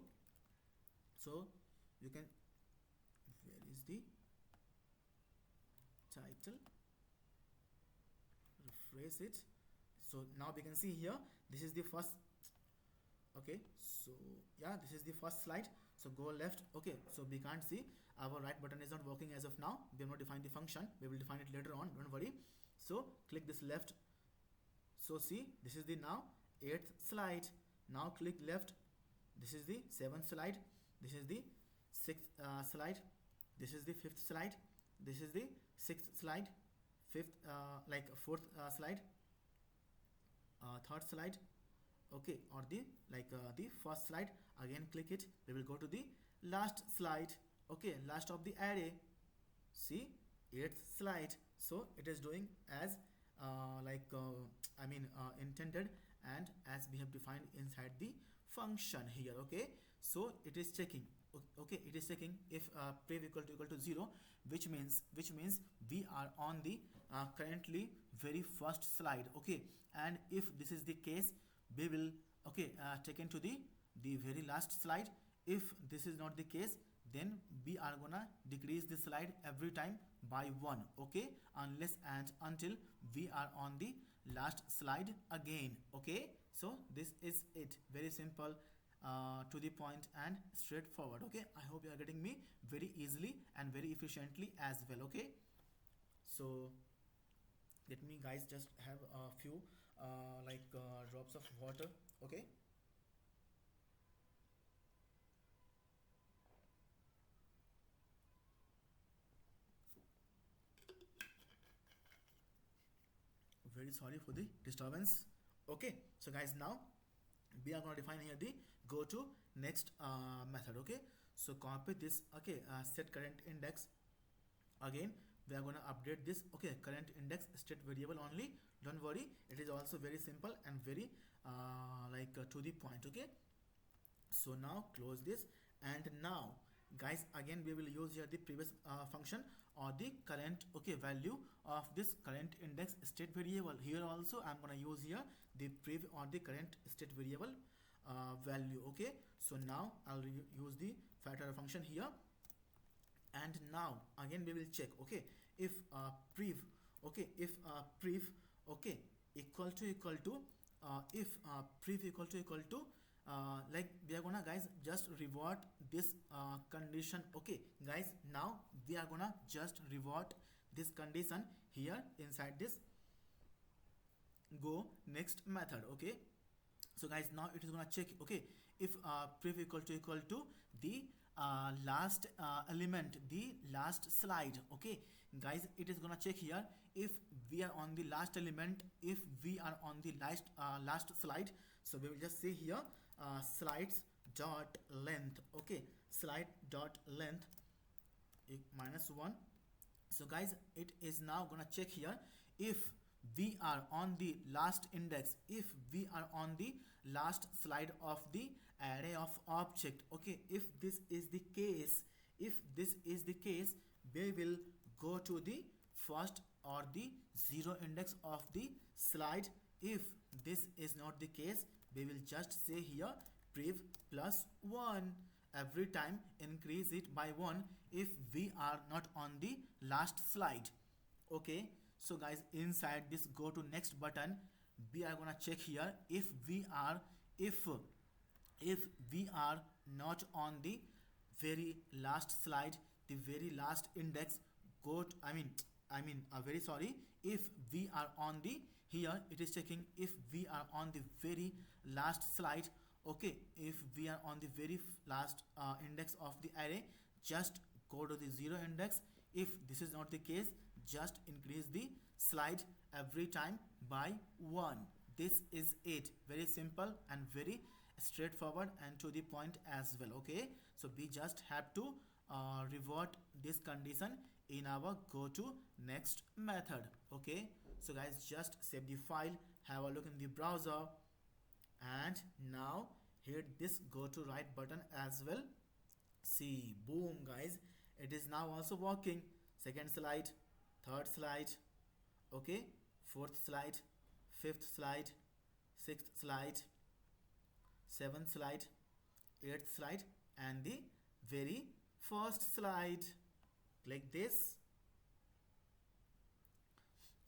So you can, where is the title, refresh it. So now we can see here, this is the first. Okay, so yeah, this is the first slide. So go left. Okay, so we can't see, our right button is not working as of now. We have not defined the function, we will define it later on, don't worry. So click this left. So see, this is the now 8th slide. Now click left. This is the 7th slide. This is the 6th slide. This is the 5th slide. This is the 6th slide. 5th like 4th slide. 3rd slide. Okay, or the like the first slide. Again click it, we will go to the last slide. Okay, last of the array. See, 8th slide. So it is doing as intended, and as we have defined inside the function here. Okay, so it is checking. Okay, it is checking if prev equal to 0, which means we are on the currently very first slide. Okay, and if this is the case, we will, okay, taken to the very last slide. If this is not the case, then we are gonna decrease the slide every time by 1. Okay, unless and until we are on the last slide again. Okay, so this is it, very simple, to the point and straightforward. Okay, I hope you are getting me very easily and very efficiently as well. Okay, so let me guys just have a few drops of water. Okay, very sorry for the disturbance. Okay, so guys, now we are going to define here the go to next method. Okay, so copy this. Okay, set current index. Again we are going to update this. Okay, current index state variable only, don't worry, it is also very simple and very to the point. Okay, so now close this, and now guys, again we will use here the previous function or the current, okay, value of this current index state variable. Here also I'm gonna use here the prev or the current state variable value. Okay, so now I'll use the factor function here, and now again we will check. Okay, if prev, okay, if prev, okay, equal to if prev equal to like we are gonna guys just revert this condition. Okay guys, now we are gonna just revert this condition here inside this go next method. Okay, so guys, now it is gonna check. Okay, if prev equal to the last element, the last slide. Okay guys, it is gonna check here if we are on the last element, if we are on the last slide. So we will just say here slides dot length. Okay, slide dot length -1. So guys, it is now gonna check here if we are on the last index, if we are on the last slide of the array of object. Okay, if this is the case, we will go to the first or the 0 index of the slide. If this is not the case, we will just say here prev +1, every time increase it by 1 if we are not on the last slide. Okay, so guys, inside this go to next button, we are gonna check here if we are not on the very last slide, the very last index. Go to, very sorry, if we are on the Here it is checking if we are on the very last slide. Okay, if we are on the very last index of the array, just go to the 0 index. If this is not the case, just increase the slide every time by 1. This is it. Very simple and very straightforward and to the point as well. Okay, so we just have to revert this condition in our go to next method. Okay, so guys, just save the file, have a look in the browser, and now hit this go to right button as well. See, boom guys, it is now also working. Second slide, third slide, okay, fourth slide, fifth slide, sixth slide, seventh slide, eighth slide, and the very first slide. Click this.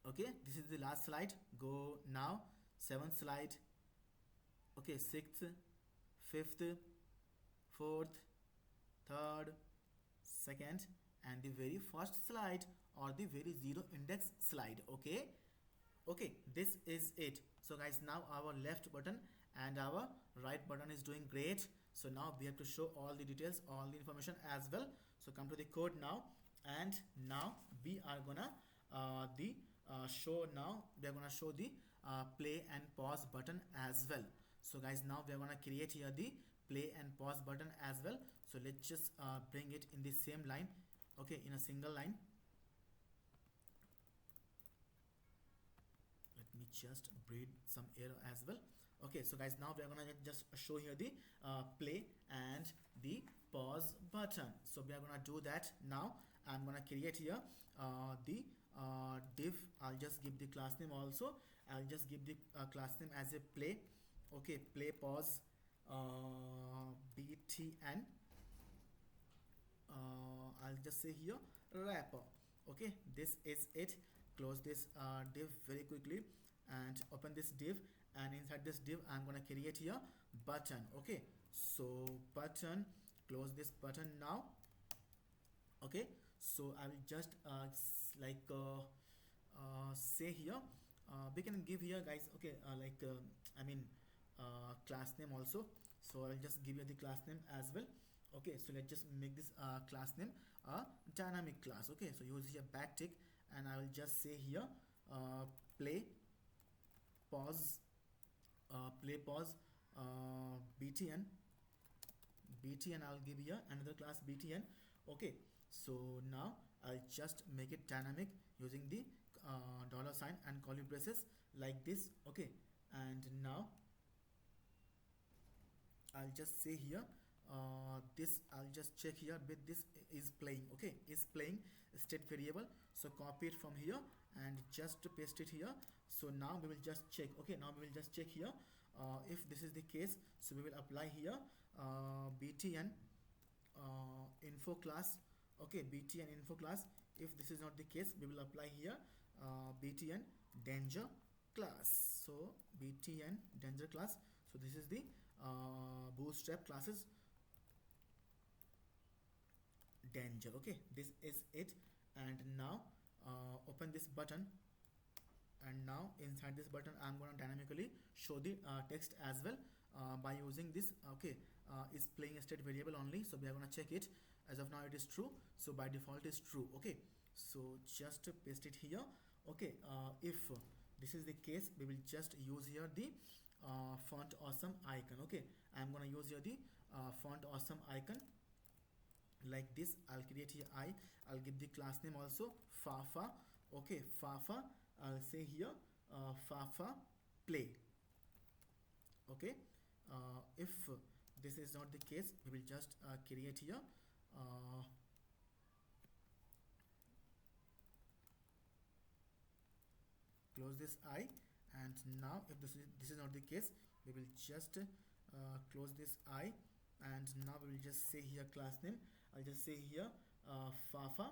Okay, this is the last slide. Go now, seventh slide, okay, sixth, fifth, fourth, third, second, and the very first slide or the very 0 index slide. Okay, okay, this is it. So guys, now our left button and our right button is doing great. So now we have to show all the details, all the information as well. So come to the code now, and now we are gonna the show now we are gonna show the play and pause button as well. So guys, now we are gonna create here the play and pause button as well. So let's just bring it in the same line, okay, in a single line. Let me just breathe some air as well. Okay, so guys, now we are gonna just show here the play and the pause button. So we are gonna do that now. I'm gonna create here the div. I'll just give the class name also. I'll just give the class name as a play. Okay, play pause btn. I'll just say here wrapper. Okay, this is it. Close this div very quickly and open this div, and inside this div I'm gonna create here button. Okay, so button, close this button now. Okay, so I will just say here we can give here guys, okay, I mean class name also. So I'll just give you the class name as well. Okay, so let's just make this class name a dynamic class. Okay, so use here backtick, and I will just say here play pause btn. I'll give here another class btn. Okay, so now I'll just make it dynamic using the dollar sign and curly braces like this. Okay, and now I'll just say here this, I'll just check here with this is playing. Okay, is playing state variable. So copy it from here and just paste it here. So now we will just check. Okay, now we will just check here if this is the case. So we will apply here btn info class. Okay, btn info class. If this is not the case, we will apply here btn danger class. So btn danger class. So this is the bootstrap classes danger. Okay, this is it. And now open this button, and now inside this button I'm gonna dynamically show the text as well by using this. Okay, is playing a state variable only, so we are gonna check it. As of now it is true, so by default is true. Okay, so just paste it here. Okay, if this is the case, we will just use here the font awesome icon. Okay, I'm gonna use here the font awesome icon like this. I'll create here I'll give the class name also fafa. Okay, fafa. I'll say here fafa play. Okay, if this is not the case, we will just create here close this and now if this is not the case, we will just close this and now we will just say here class name. I'll just say here fafa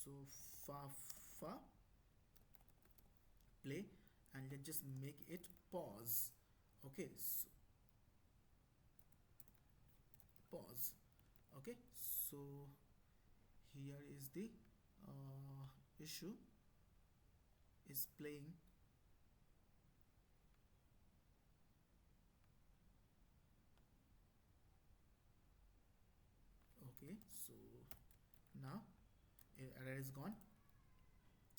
so fafa play, and let's just make it pause. Okay, so pause. Okay, so here is the issue is playing. Okay, so now error is gone.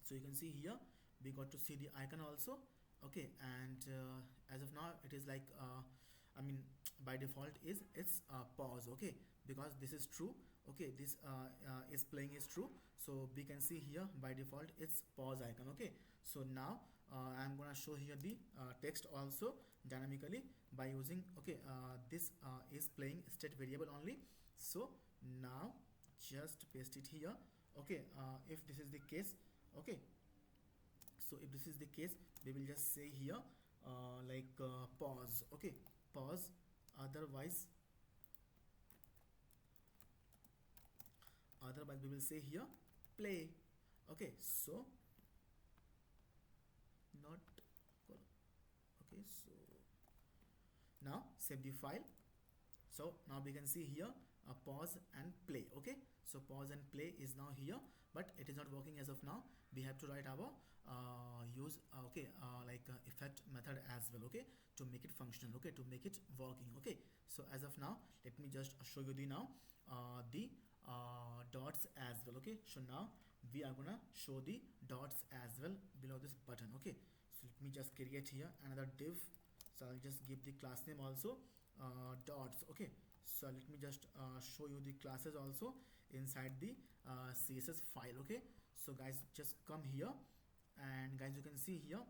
So you can see here we got to see the icon also. Okay, and as of now it is like I mean by default is it's pause. Okay, because this is true. Okay, this is playing is true, so we can see here by default it's pause icon. Okay, so now I'm gonna show here the text also dynamically by using okay this is playing state variable only. So now just paste it here. Okay, if this is the case, okay, so if this is the case we will just say here like pause. Okay, pause, otherwise we will say here play. Okay, so not okay, so now save the file. So now we can see here pause and play. Okay, so pause and play is now here, but it is not working as of now. We have to write our use okay like effect method as well. Okay, to make it functional. Okay, to make it working. Okay, so as of now let me just show you the now the dots as well. Okay, so now we are gonna show the dots as well below this button. Okay, so let me just create here another div. So I'll just give the class name also dots. Okay, so let me just show you the classes also inside the CSS file. Okay, so guys just come here, and guys you can see here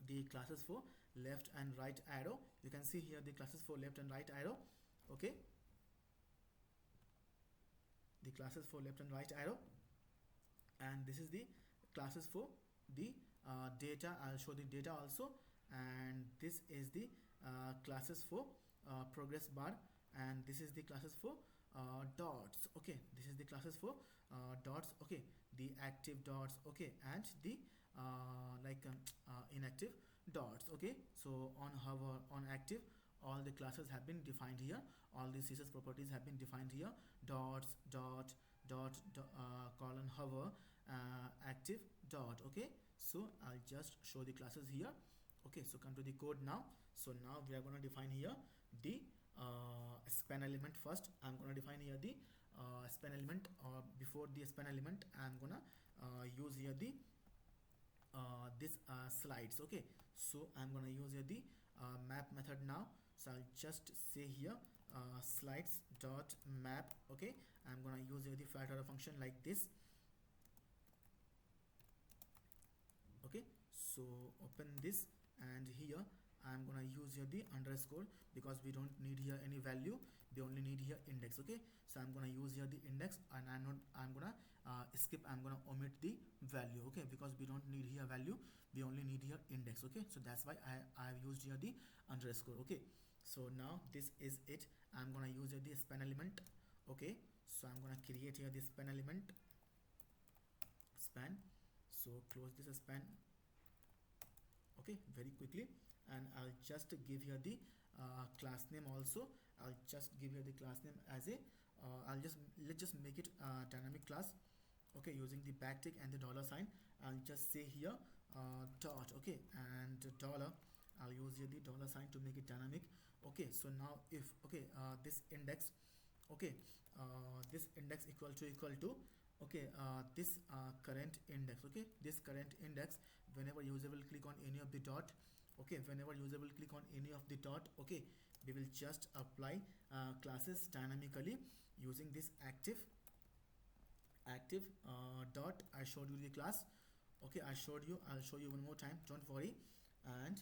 the classes for left and right arrow. You can see here the classes for left and right arrow. Okay, the classes for left and right arrow, and this is the classes for the data. I'll show the data also, and this is the classes for progress bar, and this is the classes for dots. Okay, this is the classes for dots. Okay, the active dots. Okay, and the like inactive dots. Okay, so on hover, on active, all the classes have been defined here, all the CSS properties have been defined here: dots, colon hover, active, dot. Okay, so I'll just show the classes here. Okay, so come to the code now. So now we are going to define here the span element. First I'm going to define here the span element, or before the span element I'm gonna use here the this slides. Okay, so I'm gonna use here the map method now. So I'll just say here slides dot map. Okay, I'm gonna use here the flat arrow function like this. Okay, so open this, and here I'm gonna use here the underscore, because we don't need here any value, we only need here index. Okay, so I'm gonna use here the index, and I'm gonna skip, I'm gonna omit the value. Okay, because we don't need here value, we only need here index. Okay, so that's why I've used here the underscore. Okay, so now this is it. I'm gonna use here the span element. Okay, so I'm gonna create here the span element, span. So close this span. Okay, very quickly, and I'll just give here the class name also. I'll just give here the class name as a let's just make it dynamic class. Okay, using the backtick and the dollar sign. I'll just say here dot. Okay, and dollar, I'll use here the dollar sign to make it dynamic. Okay, so now if okay this index, okay this index equal to okay this current index. Okay, this current index, whenever user will click on any of the dot, okay, whenever user will click on any of the dot, okay, we will just apply classes dynamically using this active dot. I showed you the class. Okay, I'll show you one more time, don't worry. And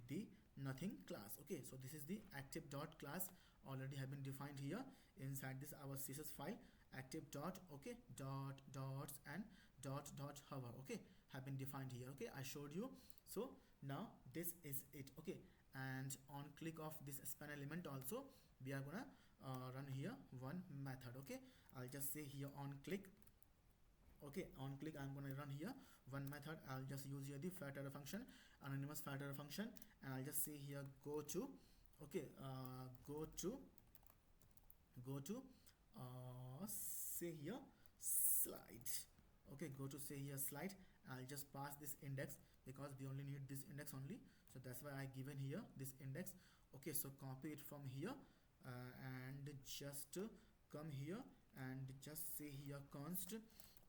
the nothing class. Okay, so this is the active dot class, already have been defined here inside this our CSS file. Active dot, okay, dots and dot hover, okay, have been defined here. Okay, I showed you. So now this is it. Okay, and on click of this span element also, we are gonna run here one method. Okay, I'll just say here on click. Okay, on click I'm gonna run here one method. I'll just use here the flat arrow function, anonymous flat arrow function, and I'll just say here go to. Okay, go to say here slide. Okay, go to say here slide. I'll just pass this index because we only need this index only, so that's why I given here this index. Okay, so copy it from here and just come here and just say here const,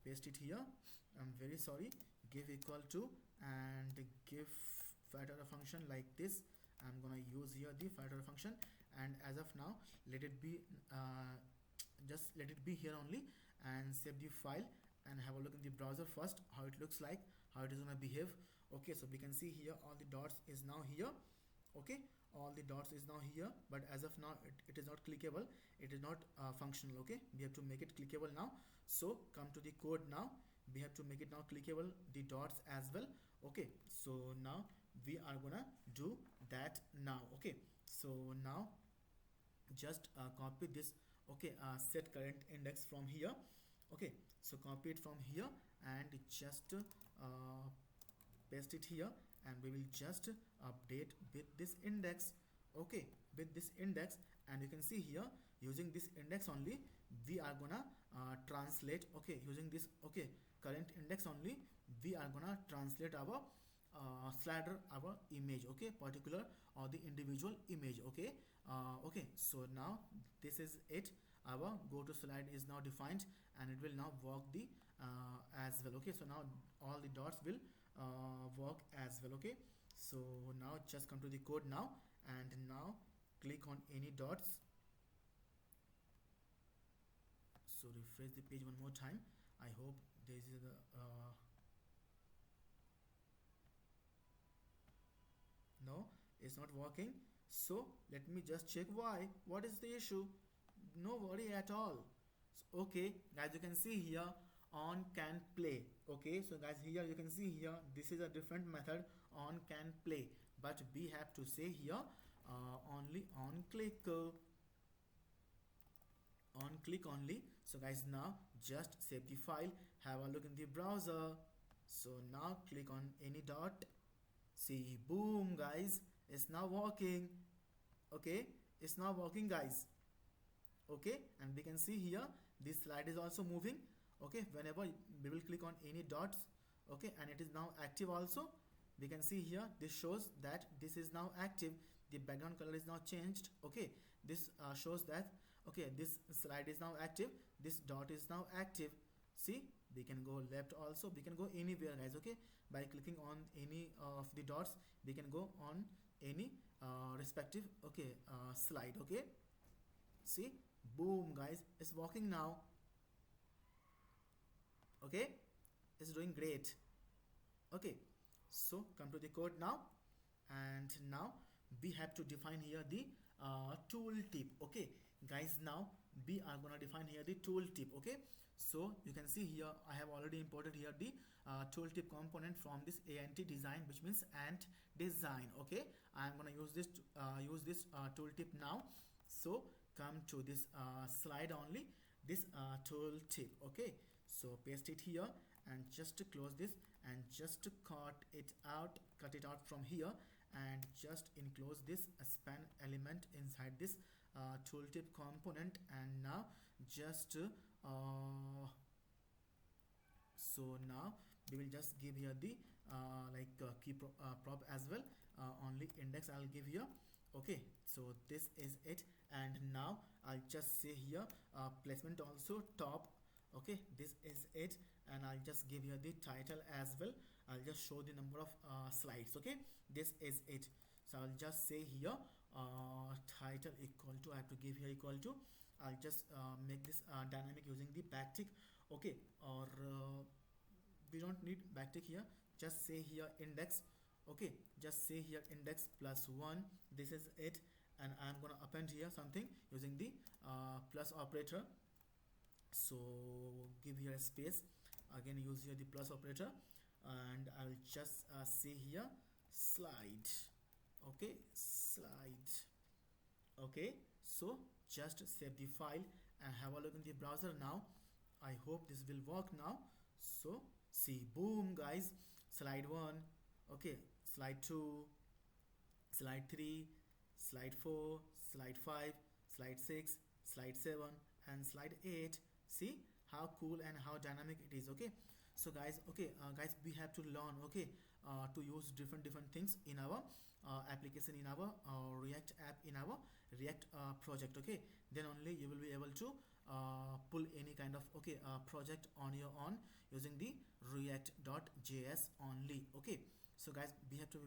paste it here. I'm very sorry, give equal to and give filter function like this. I'm gonna use here the filter function, and as of now let it be just let it be here only, and save the file and have a look in the browser first how it looks like, how it is gonna behave. Okay, so we can see here all the dots is now here. Okay, all the dots is now here, but as of now it is not clickable, it is not functional. Okay, we have to make it clickable now. So come to the code now, we have to make it now clickable, the dots as well. Okay, so now we are gonna do that now. Okay, so now just copy this. Okay, set current index from here. Okay, so copy it from here and just paste it here, and we will just update with this index. Okay, with this index, and you can see here using this index only we are gonna translate. Okay, using this, okay, current index only we are gonna translate our slider, our image. Okay, particular or the individual image. Okay, okay, so now this is it, our go to slide is now defined and it will now work the as well. Okay, so now all the dots will work as well. Okay, so now just come to the code now and now click on any dots. So refresh the page one more time. I hope this is the no, it's not working. So let me just check why, what is the issue. No worry at all. So, okay guys, you can see here on can play. Okay, so guys here you can see here this is a different method, on can play, but we have to say here only on click on click only. So guys, now just save the file, have a look in the browser. So now click on any dot, see, boom guys, it's now working. Okay, it's now working guys. Okay, and we can see here this slide is also moving. Okay, whenever we will click on any dots, okay, and it is now active also. We can see here this shows that this is now active, the background color is now changed. Okay, this shows that okay, this slide is now active, this dot is now active. See, we can go left also, we can go anywhere guys. Okay, by clicking on any of the dots we can go on any respective, okay, slide. Okay, see, boom guys, it's working now. Okay, it's doing great. Okay, so come to the code now, and now we have to define here the tooltip. Okay guys, now we are gonna define here the tooltip. Okay, so you can see here I have already imported here the tooltip component from this ant design, which means ant design. Okay, I'm gonna use this tooltip now. So come to this slide only, this tooltip. Okay, so paste it here and just close this and just cut it out from here, and just enclose this span element inside this tooltip component. And now just so now we will just give here the prop as well, only index I'll give here. Okay, so this is it, and now I'll just say here placement also top. Okay, this is it, and I'll just give here the title as well. I'll just show the number of slides. Okay, this is it. So I'll just say here title equal to, I have to give here equal to, I'll just make this dynamic using the backtick. Okay, or we don't need backtick here, just say here index. Okay, just say here index plus 1, this is it, and I'm gonna append here something using the plus operator. So give here a space, again use here the plus operator, and I'll just say here slide. Okay, slide. Okay, so just save the file and have a look in the browser now. I hope this will work now. So see, boom guys, slide 1, okay, slide 2, slide 3, slide 4, slide 5, slide 6, slide 7, and slide 8. See how cool and how dynamic it is. Okay, so guys, okay, guys, we have to learn, okay, to use different things in our application, in our react app, in our react project. Okay, then only you will be able to pull any kind of, okay, project on your own using the react.js only. Okay, so guys, we have to be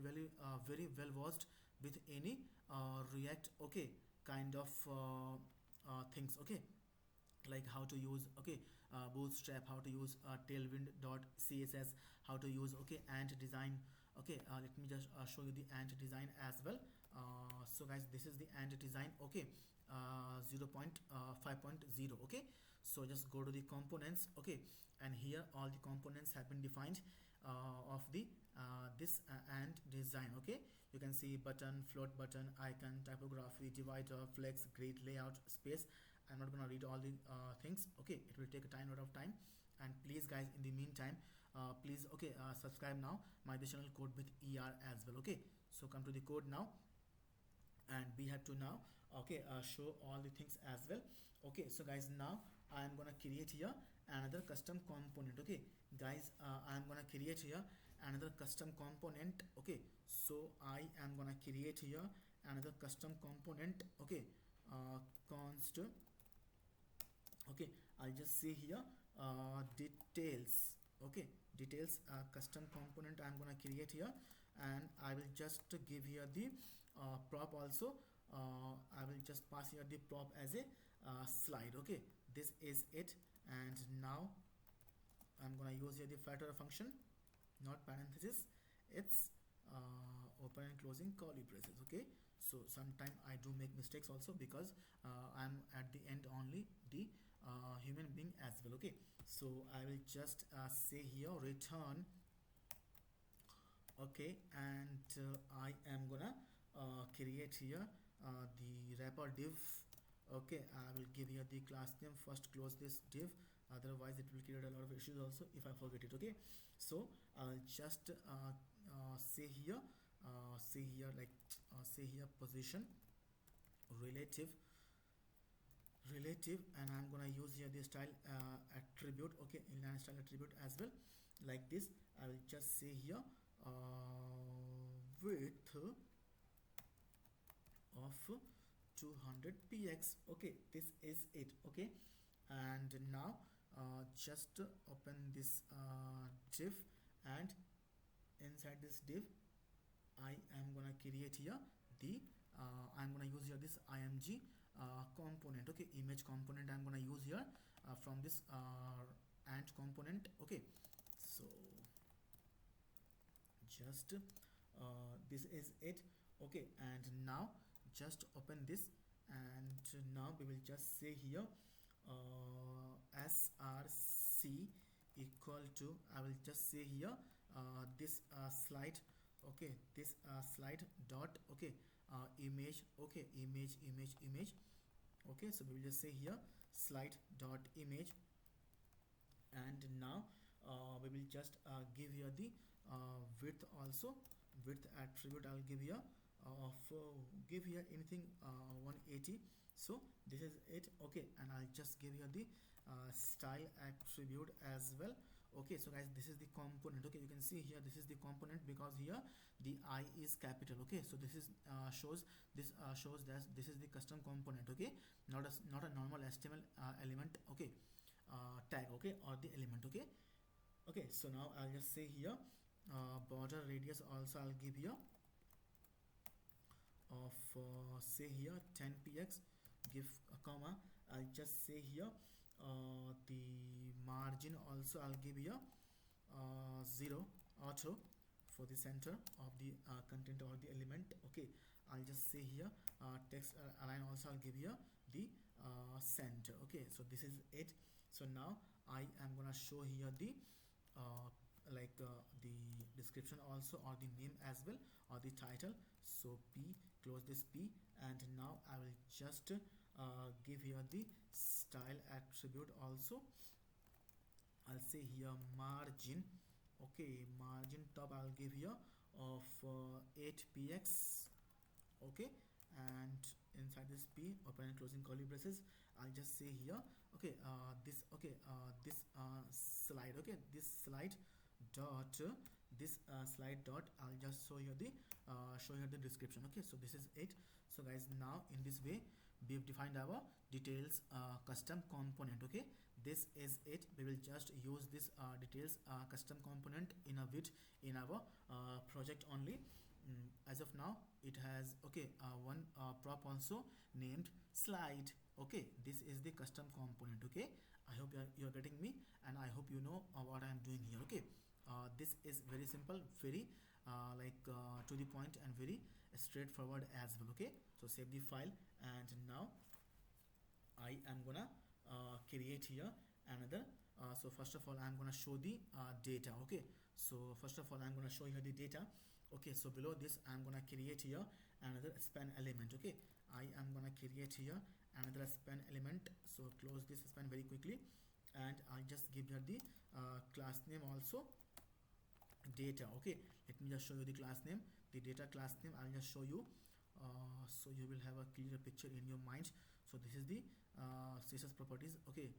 very well versed with any react, okay, kind of things. Okay, like how to use, okay, bootstrap, how to use tailwind.css, how to use, okay, ant design. Okay, let me just show you the ant design as well. So guys, this is the ant design. Okay, 0.5.0. Okay, so just go to the components. Okay, and here all the components have been defined of the this ant design. Okay, you can see button, float button, icon, typography, divider, flex, grid, layout, space. I'm not gonna read all the things. Okay, it will take a time, lot of time. And please guys, in the meantime, please, okay, subscribe now my this channel code with ER as well. Okay, so come to the code now, and we have to now, okay, show all the things as well. Okay, so guys, now I am gonna create here another custom component. Okay guys, I am gonna create here another custom component. Okay, so I am gonna create here another custom component. Okay, const, okay, I'll just say here details. Okay, details, custom component I'm gonna create here, and I will just give here the prop also. I will just pass here the prop as a slide. Okay, this is it. And now I'm gonna use here the filter function, not parenthesis, it's open and closing curly braces. Okay, so sometime I do make mistakes also, because I'm at the end only the human being as well. Okay, so I will just say here return. Okay, and I am gonna create here the wrapper div. Okay, I will give here the class name. First close this div, otherwise it will create a lot of issues also if I forget it. Okay, so I'll just say here like say here position relative, and I'm gonna use here the style attribute. Okay, inline style attribute as well, like this. I will just say here width of 200 px. Okay, this is it. Okay, and now just open this div, and inside this div I am gonna create here the I'm gonna use here this img component. Okay, image component I'm gonna use here from this ant component. Okay, so just this is it. Okay, and now just open this, and now we will just say here src equal to, I will just say here this slide. Okay, this slide dot, okay, image. Okay, image. Okay, so we will just say here slide dot image, and now we will just give here the width also. Width attribute I'll give here of give here anything 180. So this is it. Okay, and I'll just give here the style attribute as well. Okay, so guys, this is the component. Okay, you can see here this is the component, because here the I is capital. Okay, so this is shows that this is the custom component. Okay, not a normal HTML element. Okay, tag. Okay, or the element. Okay, so now I'll just say here border radius also I'll give here of say here 10 px, give a comma. I'll just say here the margin also I'll give here 0 auto for the center of the content or the element. Okay, I'll just say here text align also I'll give here the center. Okay, so this is it. So now I am gonna show here the the description also, or the name as well, or the title. So p, close this p, and now I will just give here the style attribute also. I'll say here margin. Okay, margin top I'll give here of 8 px. Okay, and inside this p, open and closing curly braces, I'll just say here, okay, this slide, okay, this slide dot slide dot, I'll just show here the description. Okay, so this is it. So guys, now in this way we've defined our details custom component. Okay, this is it. We will just use this details custom component in a bit in our project only. As of now it has, okay, one prop also named slide. Okay, this is the custom component. Okay, I hope you're getting me, and I hope you know what I am doing here. Okay, this is very simple, very to the point, and very straightforward as well. Okay, so save the file, and now I am gonna create here another. So first of all, I'm gonna show the data. Okay, so first of all, I'm gonna show here the data. Okay, so below this, I'm gonna create here another span element. Okay, I am gonna create here another span element. So close this span very quickly, and I'll just give here the class name also, data. Okay, let me just show you the class name, the data class name. I'll just show you so you will have a clear picture in your mind. So this is the CSS properties. Okay,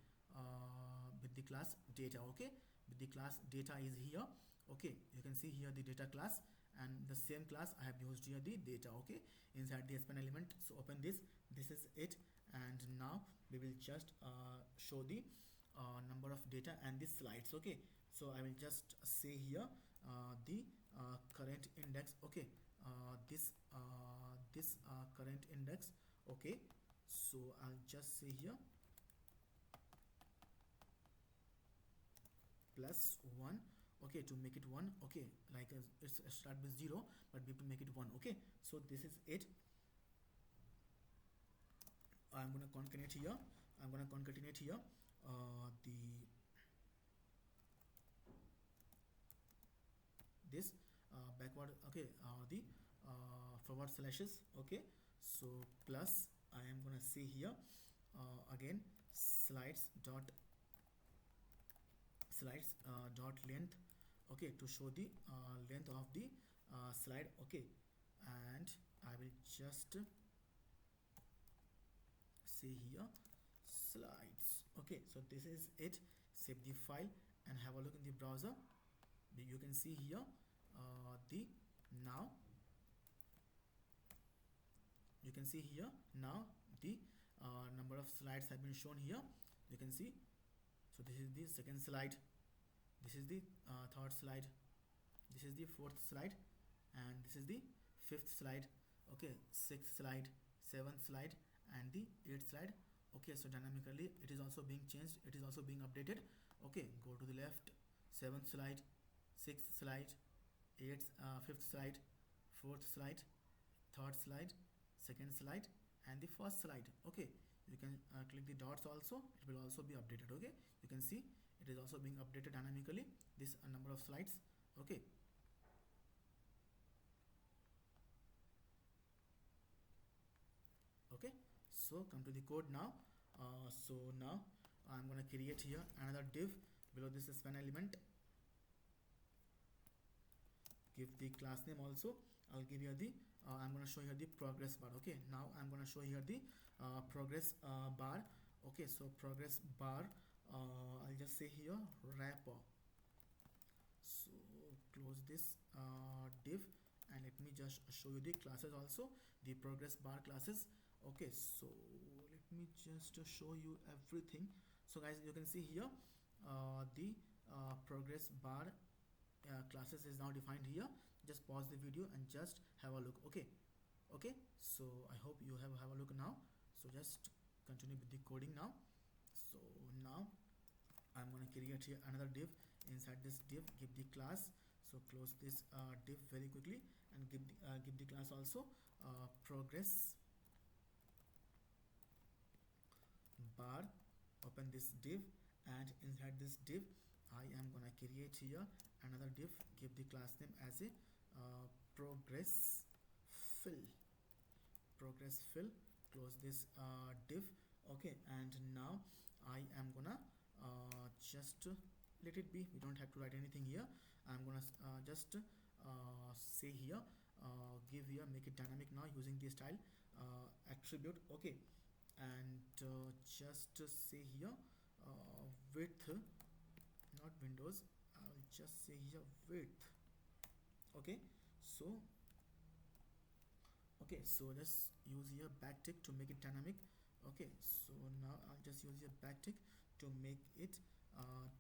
with the class data. Okay, with the class data is here. Okay, you can see here the data class, and the same class I have used here the data. Okay, inside the span element. So open this, this is it, and now we will just show the number of data and the slides. Okay, so I will just say here the current index. Okay, this current index. Okay, so I'll just say here +1. Okay, to make it 1. Okay, like it's start with 0, but we have to make it 1. Okay, so this is it. I'm gonna concatenate here. The this backward, okay, the forward slashes. Okay, so plus I am gonna say here again slides dot length. Okay, to show the length of the slide. Okay, and I will just say here slides. Okay, so this is it. Save the file and have a look in the browser. You can see here the now you can see here now the number of slides have been shown here. You can see. So this is the second slide, this is the third slide, this is the fourth slide, and this is the fifth slide. Okay, sixth slide, seventh slide, and the eighth slide. Okay, so dynamically it is also being changed, it is also being updated. Okay, go to the left, seventh slide, sixth slide, fifth slide, fourth slide, third slide, second slide, and the first slide. Okay, you can click the dots also, it will also be updated. Okay, you can see it is also being updated dynamically, this number of slides. Okay, okay, so come to the code now. So now I'm going to create here another div below this span element. Give the class name also. I'll give you the I'm going to show here the progress bar. Okay, now I'm going to show here the progress bar. Okay, so progress bar, I'll just say here wrapper. So close this div, and let me just show you the classes also, the progress bar classes. Okay, so let me just show you everything. So guys, you can see here the progress bar classes is now defined here. Just pause the video and just have a look. Okay, okay, so I hope you have a look now. So just continue with the coding now. So now I'm going to create here another div. Inside this div, give the class. So close this div very quickly, and give the class also progress bar. Open this div, and inside this div I am gonna create here another div. Give the class name as a progress fill. Close this div. Okay, and now I am gonna just let it be. We don't have to write anything here. I'm gonna just say here give here, make it dynamic now using the style attribute, okay, and just say here width, not windows, I'll just say here width, okay. So okay, so let's use here backtick to make it dynamic. Okay, so now I'll just use here backtick to make it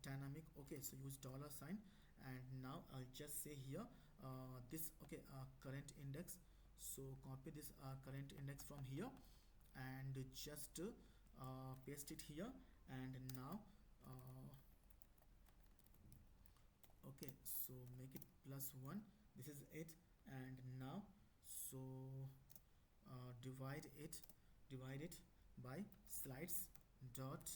dynamic. Okay, so use dollar sign, and now I'll just say here this, okay, current index. So copy this current index from here and just paste it here, and now okay, so make it +1, this is it. And now so divide it by slides dot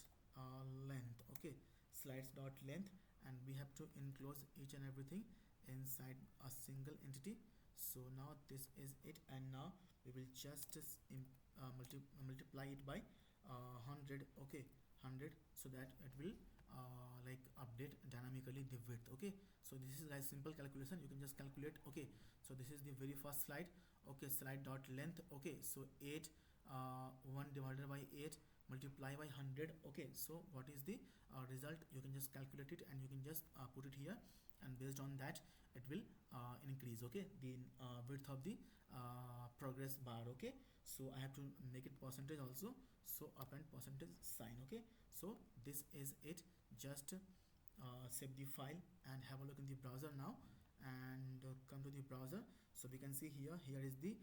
length, okay, slides dot length, and we have to enclose each and everything inside a single entity. So now this is it, and now we will just multiply it by 100, okay, 100, so that it will like update dynamically the width, okay. So this is like simple calculation, you can just calculate, okay. So this is the very first slide, okay, slide dot length, okay. So 8 1 divided by 8 multiply by 100, okay. So what is the result, you can just calculate it and you can just put it here, and based on that it will increase, okay, the width of the progress bar, okay. So I have to make it percentage also, so append percentage sign, okay. So this is it, just save the file and have a look in the browser now, and come to the browser. So we can see here is the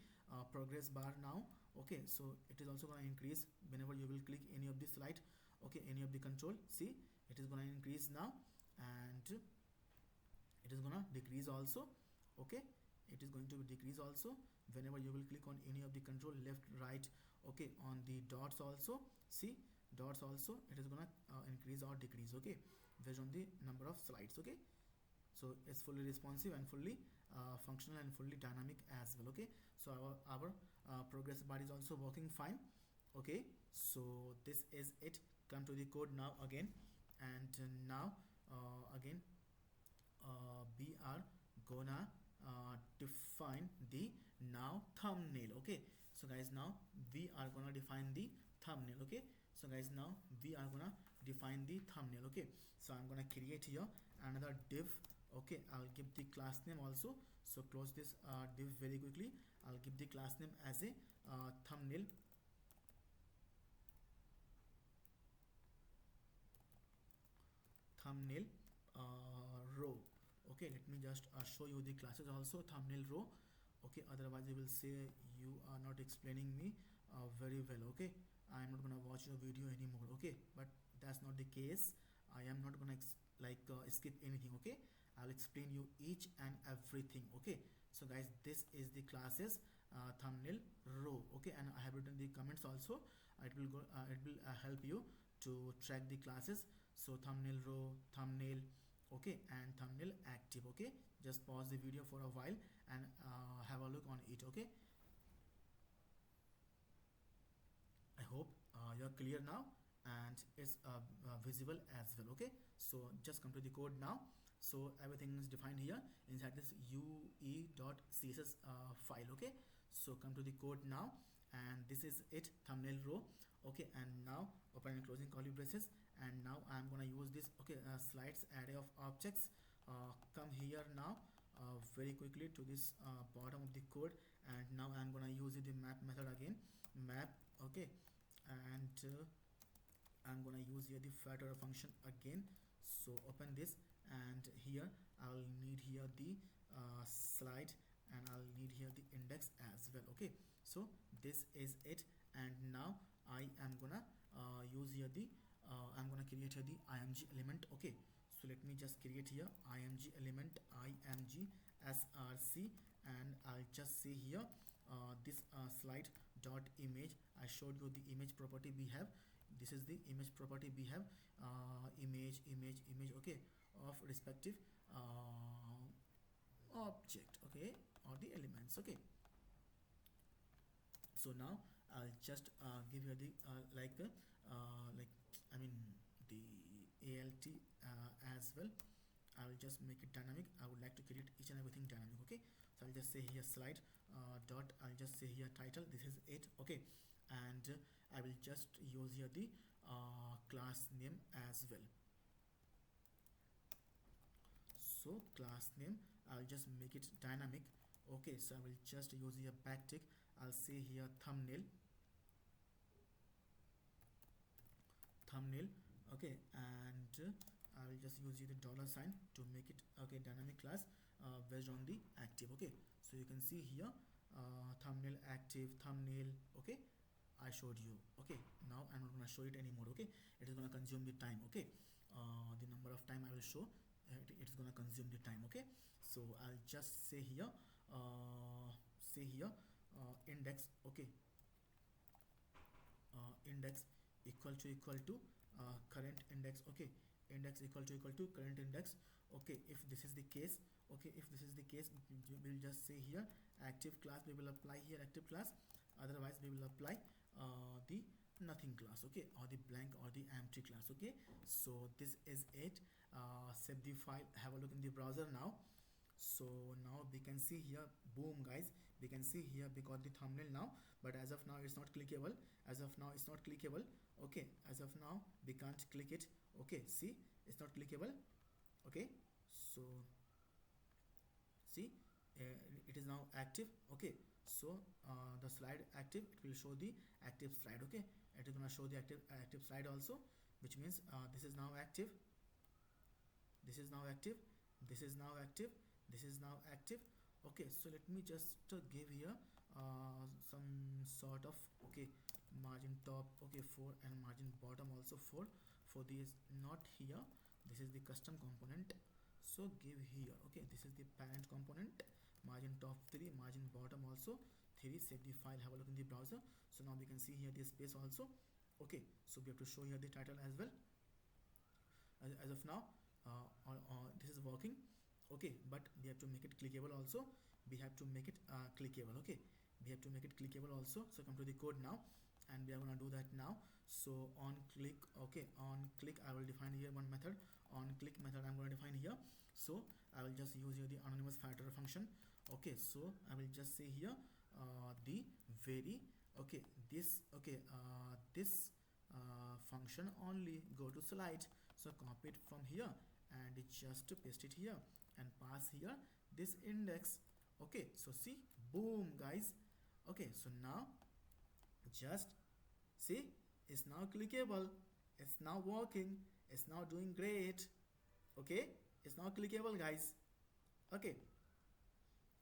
progress bar now, okay. So it is also going to increase whenever you will click any of the slide, okay, any of the control, see it is going to increase now, and it is gonna decrease also, okay. It is going to decrease also whenever you will click on any of the control, left, right, okay, on the dots also, see dots also, it is gonna increase or decrease, okay, based on the number of slides, okay. So it's fully responsive and fully functional and fully dynamic as well, okay. So our progress bar is also working fine, okay. So this is it, come to the code now again, and now again we are gonna define the now thumbnail, okay. So guys, now we are gonna define the thumbnail, okay. So guys, now we are gonna define the thumbnail, okay. So I'm gonna create here another div, okay. I'll give the class name also, so close this div very quickly. I'll give the class name as a thumbnail, thumbnail row, okay. Let me just show you the classes also, thumbnail row, okay. Otherwise you will say you are not explaining me very well, okay. I am not gonna watch your video anymore, okay. But that's not the case, I am not gonna skip anything, okay. I'll explain you each and everything, okay. So guys, this is the classes thumbnail row, okay, and I have written the comments also. It will help you to track the classes. So thumbnail row, thumbnail, okay, and thumbnail active, okay. Just pause the video for a while and have a look on it, okay. I hope you're clear now, and it's visible as well, okay. So just come to the code now. So everything is defined here inside this ue.css file, okay. So come to the code now, and this is it, thumbnail row, okay. And now open and closing curly braces, and now I'm gonna use this, okay, slides array of objects. Come here now very quickly to this bottom of the code, and now I'm gonna use the map method again, map, okay. And I'm gonna use here the factor function again. So open this, and here I'll need here the slide, and I'll need here the index as well, okay. So this is it, and now I am gonna use here the I'm gonna create here the img element, okay. So let me just create here img element, img src, and I'll just say here this slide dot image. I showed you the image property we have, this is the image property we have, image, okay, of respective object, okay, or the elements, okay. So now I'll just give you the I mean the alt as well. I will just make it dynamic. I would like to create each and everything dynamic, okay. So I'll just say here slide dot, I'll just say here title, this is it, okay. and I will just use here the class name as well. So class name, I'll just make it dynamic. Okay, so I will just use here backtick. I'll say here thumbnail. Okay, and I will just use here the dollar sign to make it okay dynamic class based on the active. Okay, so you can see here thumbnail active thumbnail. Okay, I showed you. Okay, now I'm not gonna show it anymore. Okay, it is gonna consume the time. Okay, the number of time I will show, it's gonna consume the time. Okay, so I'll just say here index. Okay, index equal to current index. Okay, index equal to current index. Okay, if this is the case, okay, if this is the case, we will just say here active class. We will apply here active class, otherwise we will apply the nothing class. Okay, or the blank or the empty class. Okay, so this is it. Save the file, have a look in the browser now. So now we can see here, boom guys, we can see here we got the thumbnail now, but as of now it's not clickable. As of now it's not clickable. Okay, as of now we can't click it. Okay, see, it's not clickable. Okay, so see, it is now active. Okay, so the slide active, it will show the active slide. Okay, it is gonna show the active slide also, which means this is now active, this is now active, this is now active, this is now active. Okay, so let me just give here some sort of okay margin top, okay, 4, and margin bottom also 4 for this. Not here, this is the custom component, so give here. Okay, this is the parent component, margin top 3, margin bottom also 3. Save the file, have a look in the browser. So now we can see here the space also. Okay, so we have to show here the title as well. As of now this is working. Okay, but we have to make it clickable also. We have to make it clickable. Okay, we have to make it clickable also. So come to the code now, and we are gonna do that now. So on click, okay, on click I will define here one method. On click method I'm going to define here. So I will just use here the anonymous filter function. Okay, so I will just say here the very okay this okay this function only go to slide. So copy it from here and just paste it here and pass here this index. Okay, so see, boom guys. Okay, so now just see, it's now clickable, it's now working, it's now doing great. Okay, it's now clickable guys. Okay,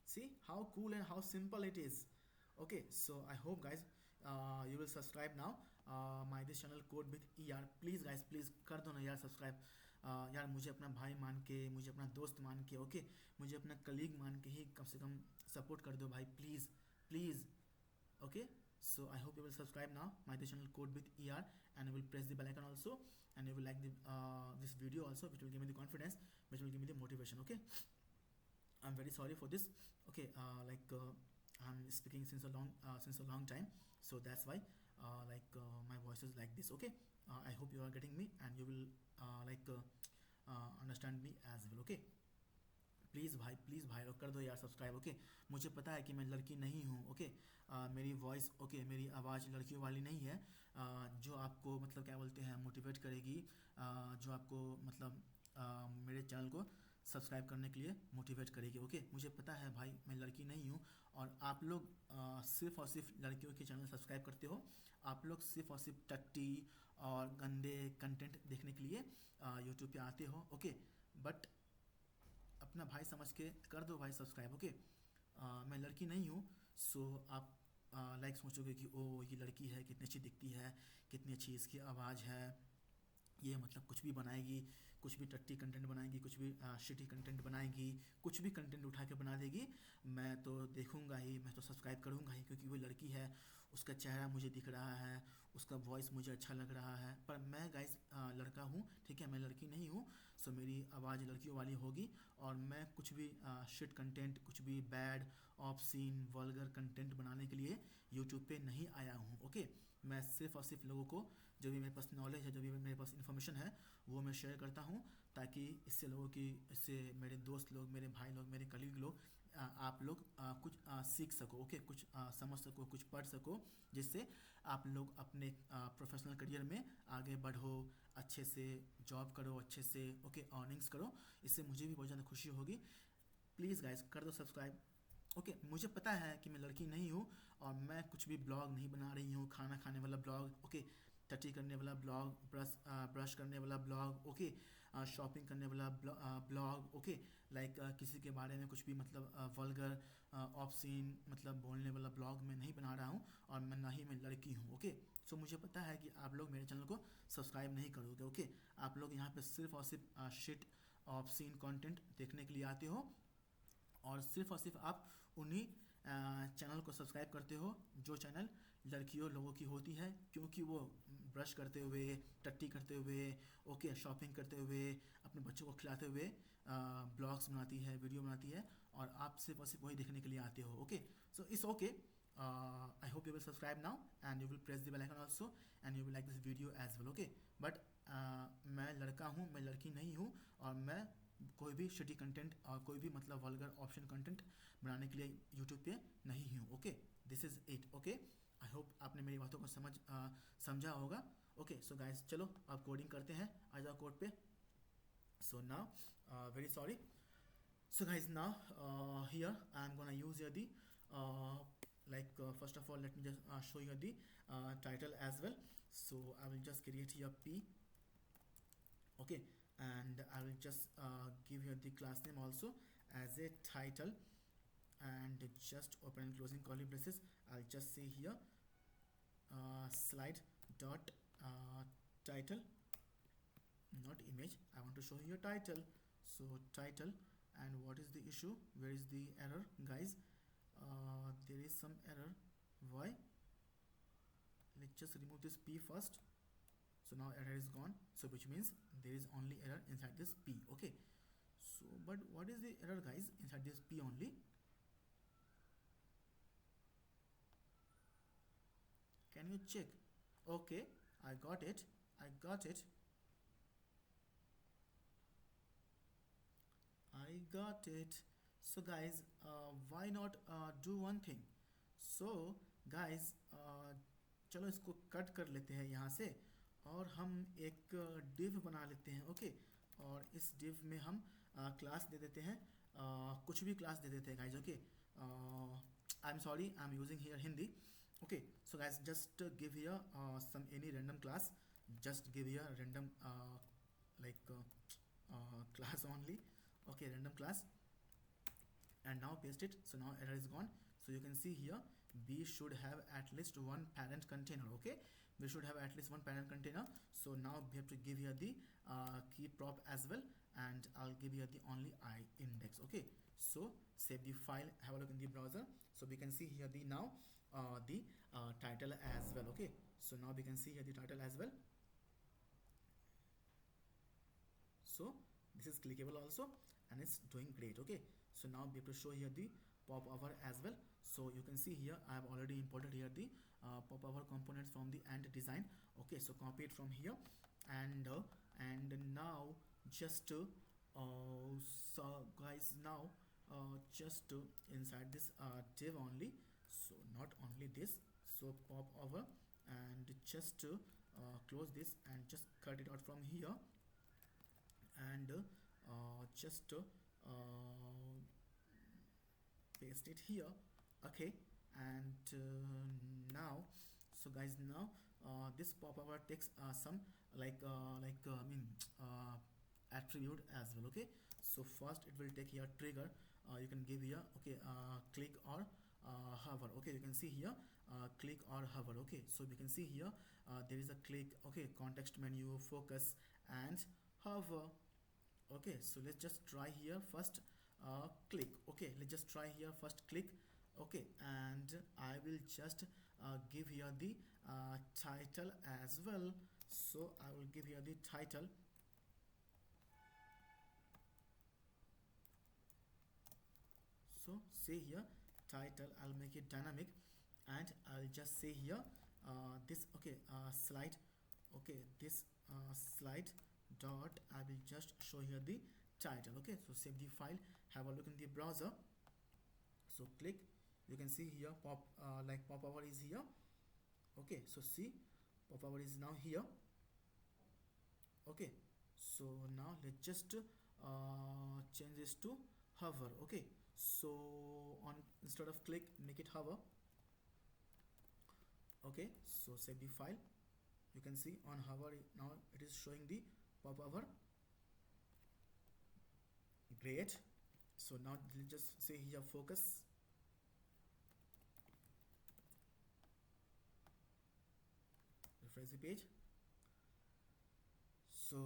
see how cool and how simple it is. Okay, so I hope guys you will subscribe now my this channel code with ER. Please guys, please कर दो ना यार subscribe. यार मुझे अपना भाई मान के, मुझे अपना दोस्त मान के, ओके, मुझे अपना कलीग मान के ही कम से कम सपोर्ट कर दो भाई, please please. Okay, so I hope you will subscribe now my this channel code with ER, and you will press the bell icon also, and you will like the this video also, which will give me the confidence, which will give me the motivation. Okay, I'm very sorry for this. Okay, I'm speaking since a long time, so that's why my voice is like this. Okay, I hope you are getting me, and you will understand me as well. Okay, please भाई लोग कर दो यार subscribe. Okay, मुझे पता है कि मैं लड़की नहीं हूँ. ओके, मेरी वॉइस ओके मेरी आवाज़ लड़कियों वाली नहीं है, जो आपको मतलब क्या बोलते हैं मोटिवेट करेगी, जो आपको मतलब मेरे चैनल को सब्सक्राइब करने के लिए मोटिवेट करेगी. ओके, मुझे पता है भाई मैं लड़की नहीं हूँ, और आप लोग सिर्फ और सिर्फ लड़कियों के चैनल सब्सक्राइब करते हो. आप लोग सिर्फ और सिर्फ टट्टी और गंदे कंटेंट देखने के लिए यूट्यूब पे आते हो. ओके, बट अपना भाई समझ के कर दो भाई सब्सक्राइब. ओके, मैं लड़की नहीं हूँ, सो आप लाइक सोचोगे कि ओ ये लड़की है, कितनी अच्छी दिखती है, कितनी अच्छी इसकी आवाज़ है, ये मतलब कुछ भी बनाएगी, कुछ भी टट्टी कंटेंट बनाएगी, कुछ भी शिटी कंटेंट बनाएगी, कुछ भी कंटेंट उठा के बना देगी. मैं तो देखूंगा ही, मैं तो सब्सक्राइब करूंगा ही, क्योंकि वो लड़की है, उसका चेहरा मुझे दिख रहा है, उसका वॉइस मुझे अच्छा लग रहा है. पर मैं गाइस लड़का हूँ, ठीक है, मैं लड़की नहीं हूँ. सो मेरी आवाज़ लड़कियों वाली होगी, और मैं कुछ भी शिट कंटेंट, कुछ भी बैड ऑब्सीन वल्गर कंटेंट बनाने के लिए यूट्यूब पे नहीं आया हूँ. ओके, मैं सिर्फ और सिर्फ लोगों को जो भी मेरे पास नॉलेज है, जो भी मेरे पास इन्फॉर्मेशन है, वो मैं शेयर करता हूँ, ताकि इससे लोगों की, इससे मेरे दोस्त लोग, मेरे भाई लोग, मेरे कलीग लोग आप लोग कुछ सीख सको, ओके, कुछ समझ सको, कुछ पढ़ सको, जिससे आप लोग अपने प्रोफेशनल करियर में आगे बढ़ो, अच्छे से जॉब करो, अच्छे से ओके अर्निंग्स करो। इससे मुझे भी बहुत ज़्यादा खुशी होगी। प्लीज़ गाइस कर दो सब्सक्राइब। ओके मुझे पता है कि मैं लड़की नहीं हूँ और मैं कुछ भी ब्लॉग नहीं बना रही हूँ, खाना खाने वाला ब्लॉग, ओके, टटी करने वाला ब्लॉग, ब्रश करने वाला ब्लॉग, ओके, शॉपिंग करने वाला ब्लॉग, ओके, लाइक किसी के बारे में कुछ भी मतलब वल्गर ऑब्सीन मतलब बोलने वाला ब्लॉग मैं नहीं बना रहा हूँ, और मैं ना ही मैं लड़की हूँ, ओके। सो मुझे पता है कि आप लोग मेरे चैनल को सब्सक्राइब नहीं करोगे, ओके। आप लोग यहाँ पे सिर्फ और सिर्फ शिट ऑब्सीन कंटेंट देखने के लिए आते हो, और सिर्फ आप उन्हीं चैनल को सब्सक्राइब करते हो जो चैनल लड़कियों लोगों की होती है, क्योंकि वो ब्रश करते हुए, टट्टी करते हुए, ओके, शॉपिंग करते हुए, अपने बच्चों को खिलाते हुए ब्लॉग्स बनाती है, वीडियो बनाती है, और आप सिर्फ और सिर्फ वही देखने के लिए आते हो, okay. So it's okay. I hope you will subscribe now and you will press the bell icon also and you will like this video as well, okay. But मैं लड़का हूँ, मैं लड़की नहीं हूँ, और मैं कोई भी शिटी कंटेंट और कोई भी मतलब वल्गर ऑप्शन कंटेंट बनाने के लिए यूट्यूब पे नहीं हूँ, okay. This is it, okay. I hope आपने मेरी बातों को समझा होगा, ओके। सो गाइस चलो अब कोडिंग करते हैं, आ जाओ कोड पे। So now very sorry. So guys, now here I am gonna use here the first of all let me just show you the title as well. So I will just create here p, okay, and I will just give here the class name also as a title, and just open and closing curly braces. I'll just say here slide dot title, not image. I want to show you a title, so title. And what is the issue? Where is the error, guys? There is some error. Why? Let's just remove this p first. So now error is gone, so which means there is only error inside this p, okay. So but what is the error, guys, inside this p only? Can you check? Okay, I got it, I got it, I got it. So guys, why not do one thing? So guys, चलो इसको cut कर लेते हैं यहाँ से, और हम एक div बना लेते हैं, ओके। और इस div में हम क्लास दे देते हैं, कुछ भी क्लास दे देते हैं guys, okay. I am sorry, I am using here Hindi, okay. So guys, just give here some any random class, just give here random class only, okay, random class, and now paste it. So now error is gone. So you can see here b should have at least one parent container, okay. We should have at least one parent container. So now we have to give here the key prop as well, and I'll give here the only I index, okay. So save the file, have a look in the browser. So we can see here the now the title as well, okay. So now we can see here the title as well. So this is clickable also, and it's doing great, okay. So now we have to show here the popover as well. So you can see here I have already imported here the popover components from the ant design, okay. So copy it from here, and now just so guys, now just inside this div only, so not only this, so popover, and just close this and just cut it out from here, and just paste it here, okay. And now, so guys, now this popover takes some attribute as well, okay. So first it will take here trigger, you can give here, okay, click or hover, okay. You can see here click or hover, okay. So we can see here there is a click, okay, context menu, focus, and hover, okay. So let's just try here first click, okay. Let's just try here first click, okay. And I will just give here the title as well. So I will give here the title, so say here title, I'll make it dynamic, and I'll just say here this, okay, slide, okay, this slide dot, I will just show here the title, okay. So save the file, have a look in the browser. So click, you can see here like popover is here. Okay, so see, popover is now here. Okay, so now let's just change this to hover. Okay, so on, instead of click, make it hover. Okay, so save the file. You can see on hover now it is showing the popover. Great. So now let's just say here focus. Refresh the page. So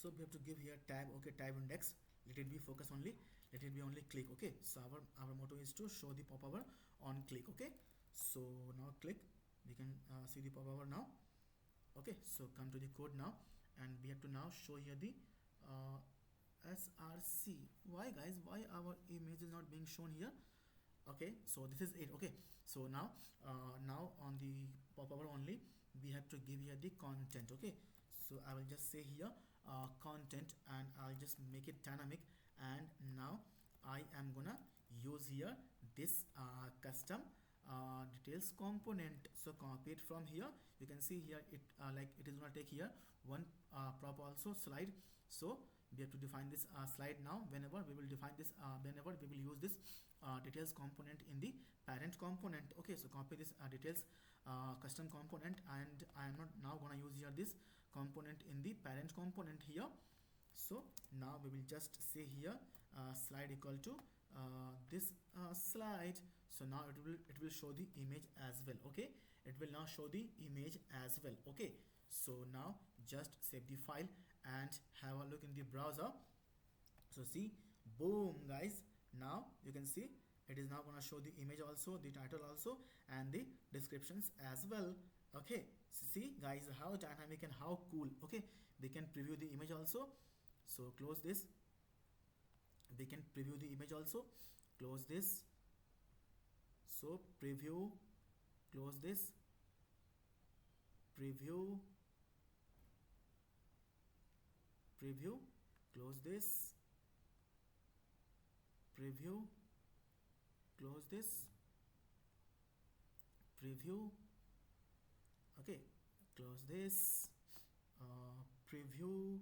we have to give here tab. Okay, tab index, let it be focus only, let it be only click. Okay, so our motto is to show the popover on click. Okay, so now click, we can see the popover now. Okay, so come to the code now, and we have to now show here the uh, src. Why guys, why our image is not being shown here? Okay, so this is it. Okay, so now now on the popover only, we have to give here the content. Okay, so I will just say here content, and I'll just make it dynamic, and now I am gonna use here this custom details component. So copy it from here. You can see here it like it is gonna take here one prop also slide. So we have to define this slide now. Whenever we will define this whenever we will use this details component in the parent component. Okay, so copy this details custom component, and I am not now gonna use here this component in the parent component here. So now we will just say here slide equal to this slide. So now it will show the image as well. Okay, it will now show the image as well. Okay, so now just save the file and have a look in the browser. So see, boom guys, now you can see it is now gonna show the image also, the title also, and the descriptions as well. Okay, see guys, how dynamic and how cool. Okay, we can preview the image also. So close this, we can preview the image also, close this. So preview, close this, preview, preview, close this, preview, close this, preview. Okay, close this, preview,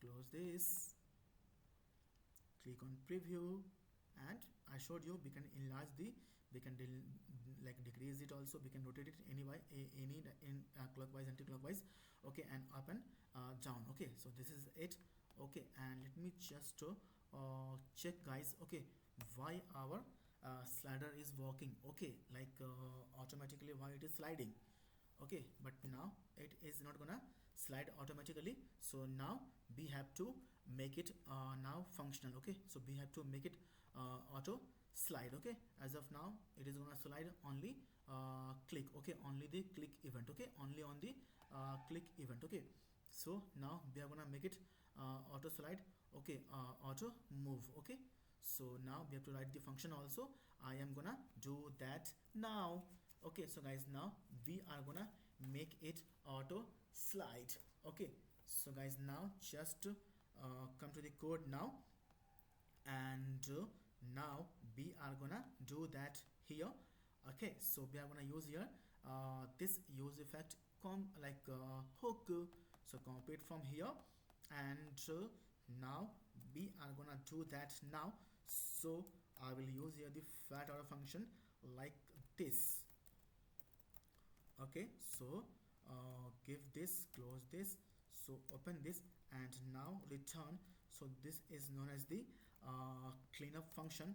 close this, click on preview, and I showed you we can enlarge the, we can like decrease it also, we can rotate it any in clockwise, anti-clockwise. Okay, and up and down. Okay, so this is it. Okay, and let me just check guys. Okay, why our slider is working. Okay, like automatically why it is sliding. Okay, but now it is not gonna slide automatically. So now we have to make it now functional. Okay, so we have to make it auto slide. Okay, as of now it is gonna slide only click. Okay, only the click event. Okay, only on the click event. Okay, so now we are gonna make it auto slide. Okay, auto move. Okay, so now we have to write the function also. I am gonna do that now. Okay, so guys, now we are gonna make it auto slide. Okay, so guys, now just come to the code now, and now we are gonna do that here. Okay, so we are gonna use here this use effect hook. So copy it from here, and now we are gonna do that now. So I will use here the fat order function like this. Okay, so give this, close this, so open this, and now return. So this is known as the cleanup function.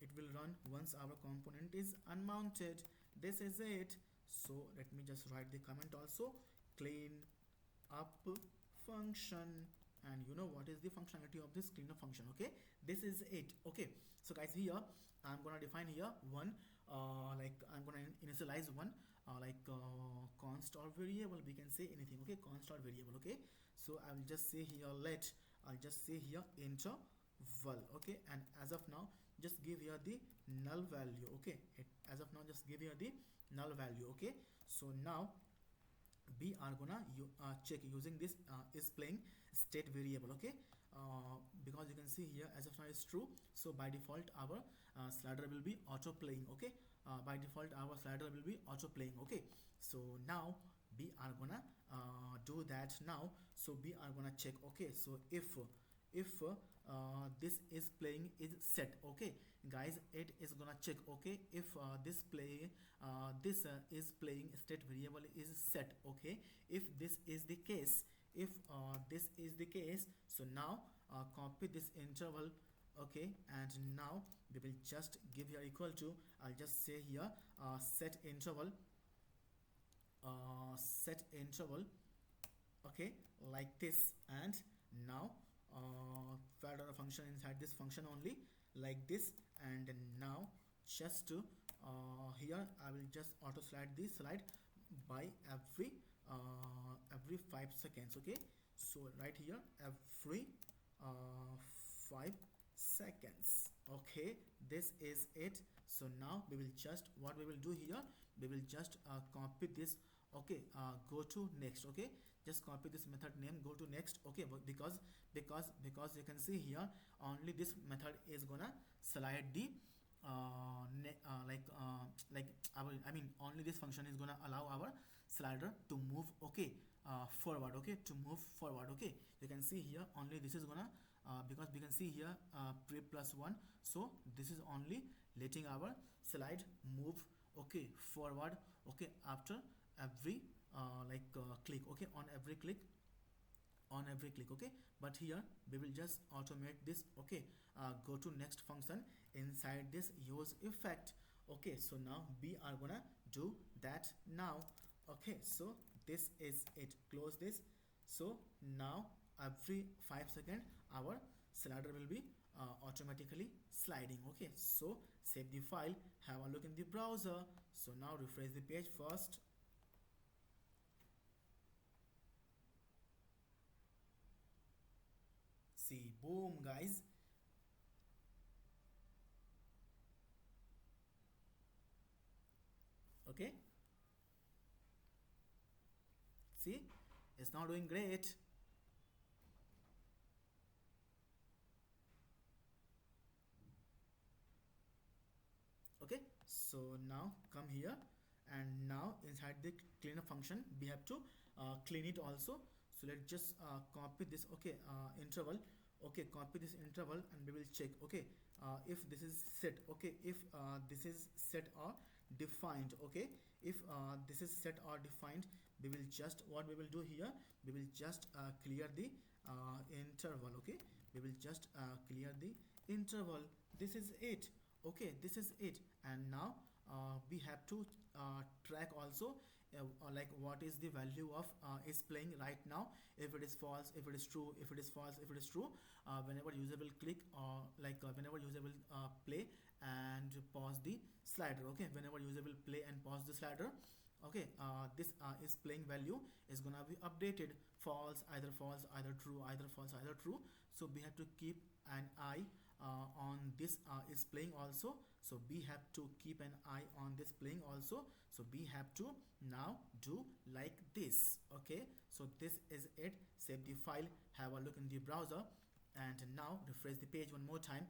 It will run once our component is unmounted. This is it. So let me just write the comment also, clean up function, and you know what is the functionality of this cleanup function. Okay, this is it. Okay, so guys, here I'm gonna define here one like I'm gonna initialize one const or variable, we can say anything. Okay, const or variable. Okay, so I will just say here I'll just say here interval. Okay, and as of now just give here the null value. Okay, as of now just give here the null value. Okay, so now we are gonna check using this is playing state variable. Okay, because you can see here as of now is true, so by default our slider will be auto playing. Okay, by default our slider will be auto playing. Okay, so now we are gonna do that now. So we are gonna check. Okay, so if this is playing is set. Okay guys, it is gonna check. Okay, if this is playing state variable is set. Okay, if this is the case, if this is the case, so now copy this interval. Okay, and now we will just give here equal to, I'll just say here set interval. Okay, like this, and now add a function inside this function only, like this. And now just to here I will just auto slide this slide by every 5 seconds. Okay, so right here every 5 seconds. Okay, this is it. So now we will just, what we will do here, we will just copy this. Okay, go to next. Okay, just copy this method name, go to next. Okay, but because you can see here only this method is gonna slide the like our, I mean only this function is gonna allow our slider to move. Okay, forward. Okay, to move forward. Okay, you can see here only this is gonna because we can see here pre plus 1, so this is only letting our slide move. Okay, forward. Okay, after every click. Okay, on every click, okay, but here we will just automate this. Okay, go to next function, inside this use effect. Okay, so now we are gonna do that now. Okay, so this is it, close this. So now every 5 seconds our slider will be automatically sliding. Okay, so save the file, have a look in the browser. So now refresh the page first. See, boom guys. Okay, see, it's now doing great. Okay, so now come here, and now inside the cleanup function we have to clean it also. So let's just copy this. Okay, interval. Okay, copy this interval and we will check. Okay, if this is set. Okay, if this is set or defined. Okay, if this is set or defined, we will just, what we will do here, we will just clear the interval. Okay, we will just clear the interval. This is it. Okay, this is it. And now we have to track also like what is the value of is playing right now. If it is false, if it is true, if it is false, if it is true, whenever user will click, or whenever user will play and pause the slider. Okay, whenever user will play and pause the slider. Okay, this is playing value is gonna be updated, false, either true, either false, either true. So we have to keep an eye on this is playing also. So we have to keep an eye on this playing also. So we have to now do like this. Okay, so this is it. Save the file, have a look in the browser, and now refresh the page one more time.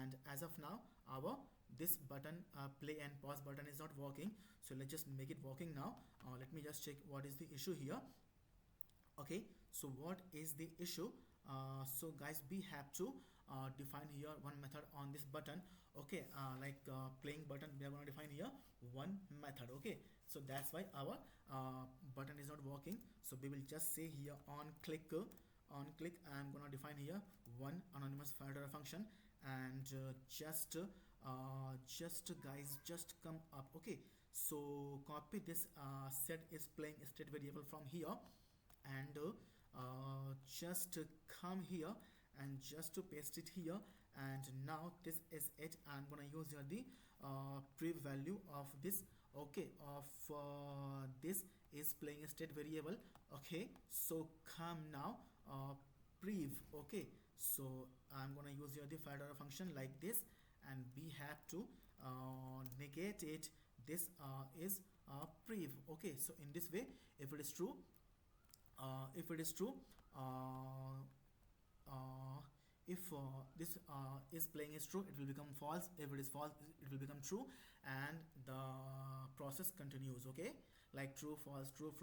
And as of now our this button play and pause button is not working. So let's just make it working now. Let me just check what is the issue here. Okay, so what is the issue? So guys, we have to define here one method on this button. Okay, playing button, we are going to define here one method. Okay, so that's why our button is not working. So we will just say here on click I'm gonna define here one anonymous filter function. And just guys, just come up. Okay, so copy this set is playing state variable from here, and just come here and just to paste it here. And now this is it. I'm gonna use here the pre value of this. Okay, of this is playing a state variable. Okay, so come now prev. Okay, so I'm gonna use here the filter function like this, and we have to negate it. This is prev. Okay, so in this way, if it is true, if it is true, uh, uh, if this is playing is true, it will become false. If it is false, it will become true, and the process continues. Okay, like true false true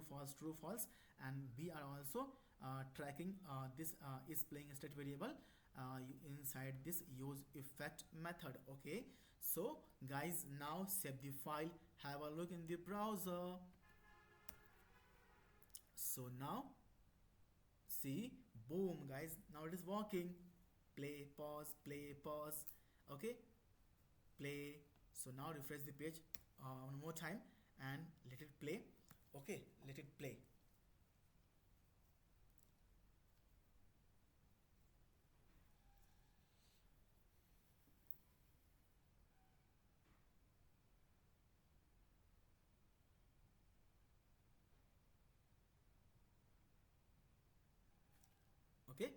false true false. And we are also tracking this is playing state variable inside this use effect method. Okay, so guys, now save the file, have a look in the browser. So now see, boom guys, now it is working. Play pause. Okay, play. So now refresh the page one more time and let it play. Okay, let it play. Okay,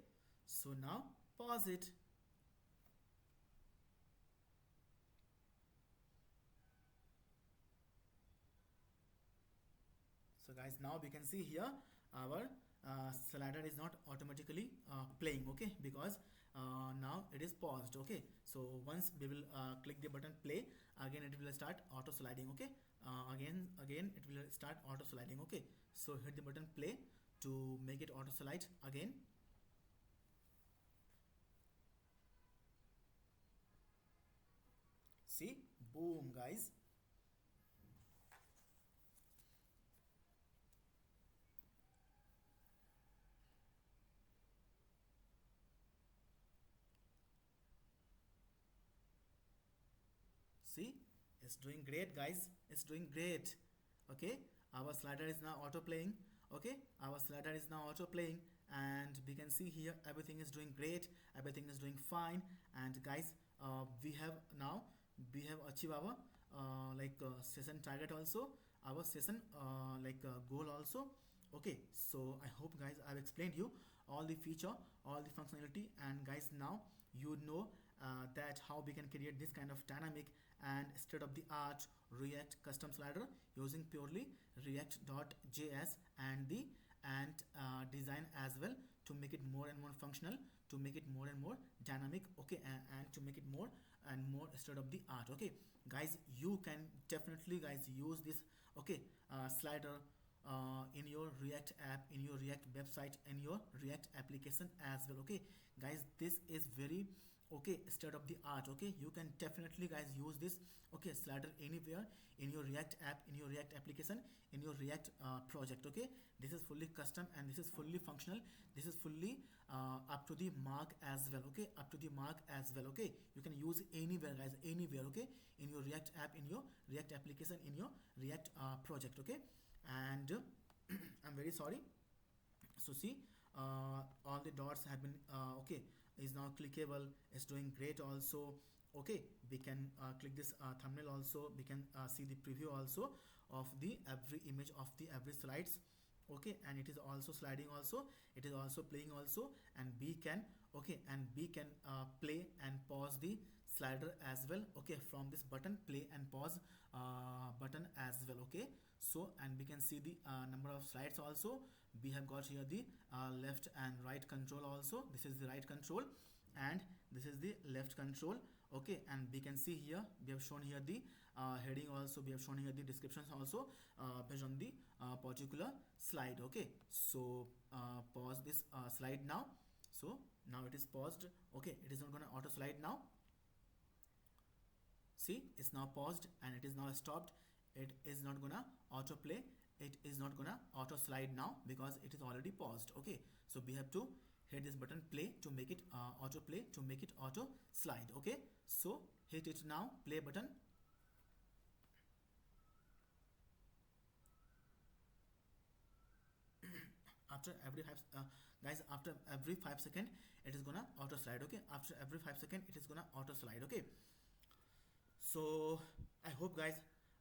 so now pause it. So guys, now we can see here our slider is not automatically playing. Okay, because now it is paused. Okay, so once we will click the button play, again it will start auto sliding. Okay, again it will start auto sliding. Okay, so hit the button play to make it auto slide again. See, boom guys. See, it's doing great guys, it's doing great. Okay, our slider is now auto playing. Okay, our slider is now auto playing, and we can see here everything is doing great, everything is doing fine. And guys, we have now, we have achieved our session target also, our session goal also. Okay, so I hope guys I've explained you all the feature, all the functionality, and guys now you know that how we can create this kind of dynamic and state of the art react custom slider using purely react.js and the design as well, to make it more and more functional, to make it more and more dynamic. Okay, and to make it more and more state of the art. Okay guys, you can definitely guys use this. Okay, slider in your react app, in your react website, in your react application as well. Okay guys, this is very okay state of the art. Okay, you can definitely guys use this okay slider anywhere in your react app, in your react application, in your react project. Okay, this is fully custom and this is fully functional, this is fully up to the mark as well. Okay, up to the mark as well. Okay, you can use anywhere guys, anywhere. Okay, in your react app, in your react application, in your react project. Okay, and I'm very sorry. So see, all the dots have been okay, is now clickable, is doing great also. Okay, we can click this thumbnail also, we can see the preview also of the every image of the every slides. Okay, and it is also sliding also, it is also playing also, and we can okay, and we can play and pause the slider as well. Okay, from this button play and pause button as well. Okay, so and we can see the number of slides also. We have got here the left and right control also, this is the right control and this is the left control. Okay, and we can see here we have shown here the heading also, we have shown here the descriptions also based on the particular slide. Okay, so pause this slide now. So now it is paused. Okay, it is not gonna auto slide now. See, it's now paused and it is now stopped. It is not gonna auto play, it is not gonna auto slide now because it is already paused. Okay, so we have to hit this button play to make it auto play, to make it auto slide. Okay, so hit it now, play button. After every guys, after every 5 second it is gonna auto slide. Okay, after every 5 second it is gonna auto slide. Okay, so I hope guys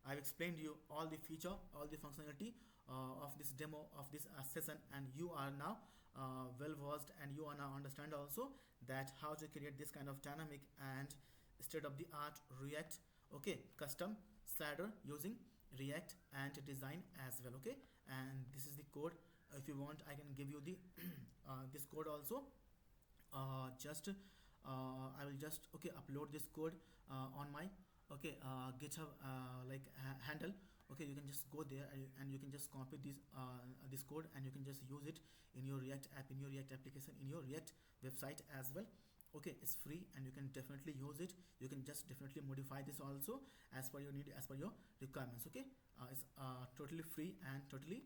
I've explained you all the feature, all the functionality of this demo of this session, and you are now well versed, and you are now understand also that how to create this kind of dynamic and state of the art react okay custom slider using react and design as well. Okay, and this is the code. If you want, I can give you the this code also. Just I will just upload this code on my GitHub handle. Okay, you can just go there and you can just copy this code, and you can just use it in your React app, in your React application, in your React website as well. Okay, it's free and you can definitely use it. You can just definitely modify this also as per your need, as per your requirements. Okay, it's totally free and totally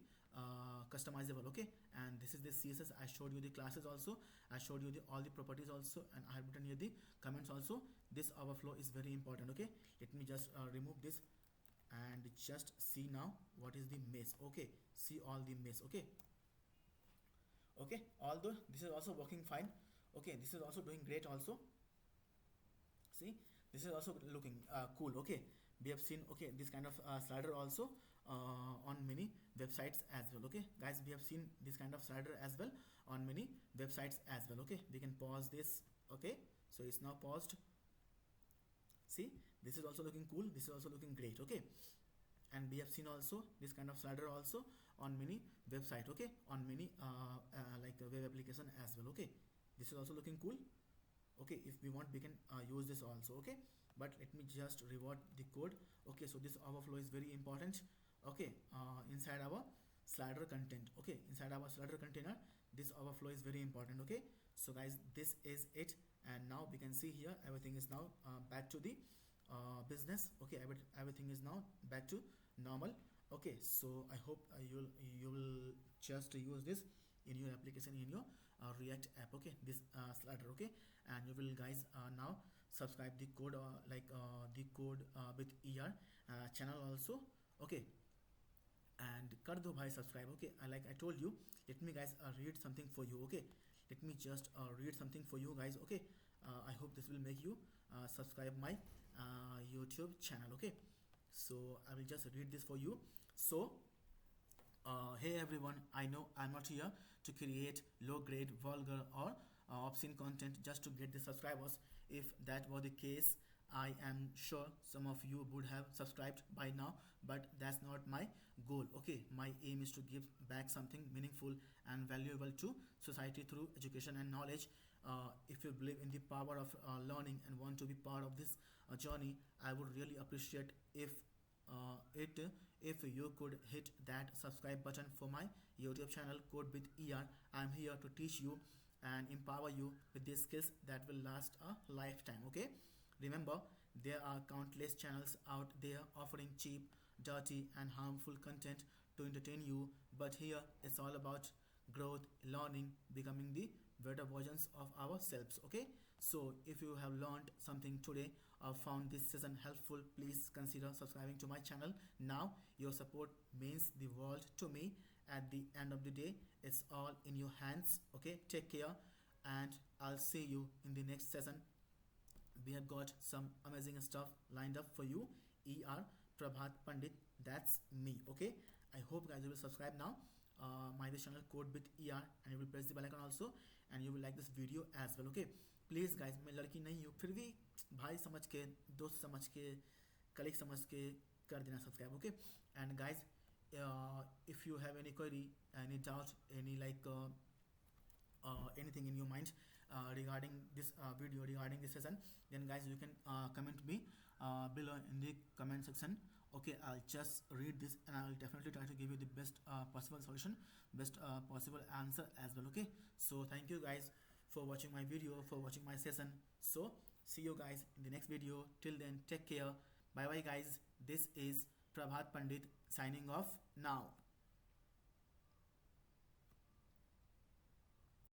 customizable. Okay, and this is the CSS. I showed you the classes also, I showed you all the properties also, and I have written here the comments also. This overflow is very important. Okay, let me just remove this and just see now what is the mess. Okay, see all the mess. Okay, although this is also working fine. Okay, this is also doing great also. See, this is also looking cool. Okay, we have seen this kind of slider also on many websites as well. Okay guys, we have seen this kind of slider as well on many websites as well. Okay, we can pause this. Okay, so it's now paused. See, this is also looking cool, this is also looking great. Okay, and we have seen also this kind of slider also on many website. Okay, on many web application as well. Okay, this is also looking cool. Okay, if we want we can use this also. Okay, but let me just reward the code. Okay, so this overflow is very important. Okay, inside our slider content. Okay, inside our slider container, this overflow is very important. Okay, so guys, this is it, and now we can see here everything is now back to the business. Okay, everything is now back to normal. Okay, so I hope you will just use this in your application, in your React app. Okay, this slider. Okay, and you will guys now subscribe the code the code with channel also. Okay, and kar do bhai subscribe. Okay, like I told you, let me guys read something for you. Okay, let me just read something for you guys. Okay, I hope this will make you subscribe my YouTube channel. Okay, so I will just read this for you. So hey everyone, I know I'm not here to create low grade, vulgar or obscene content just to get the subscribers. If that were the case, I am sure some of you would have subscribed by now, but that's not my goal. Okay, my aim is to give back something meaningful and valuable to society through education and knowledge. If you believe in the power of learning and want to be part of this journey, I would really appreciate if you could hit that subscribe button for my YouTube channel Code with ER. I'm here to teach you and empower you with the skills that will last a lifetime. Okay, remember, there are countless channels out there offering cheap, dirty and harmful content to entertain you, but here it's all about growth, learning, becoming the better versions of ourselves. Okay, so if you have learned something today or found this session helpful, please consider subscribing to my channel now. Your support means the world to me. At the end of the day, it's all in your hands. Okay, take care, and I'll see you in the next session. We have got some amazing stuff lined up for you. Prabhat Pandit, that's me. Okay, I hope guys you will subscribe now my this channel Code with and you will press the bell icon also, and you will like this video as well. Okay, please guys, मैं लड़की नहीं हूँ, फिर भी भाई समझ के, दोस्त समझ के, कलीग समझ के कर देना subscribe. Okay, and guys if you have any query, any doubt, any anything in your mind regarding this video, regarding this session, then guys you can comment me below in the comment section. Okay, I'll just read this and I'll definitely try to give you the best possible solution, best possible answer as well. Okay, so thank you guys for watching my video, for watching my session. So see you guys in the next video. Till then, take care. Bye bye guys. This is Prabhat Pandit signing off now.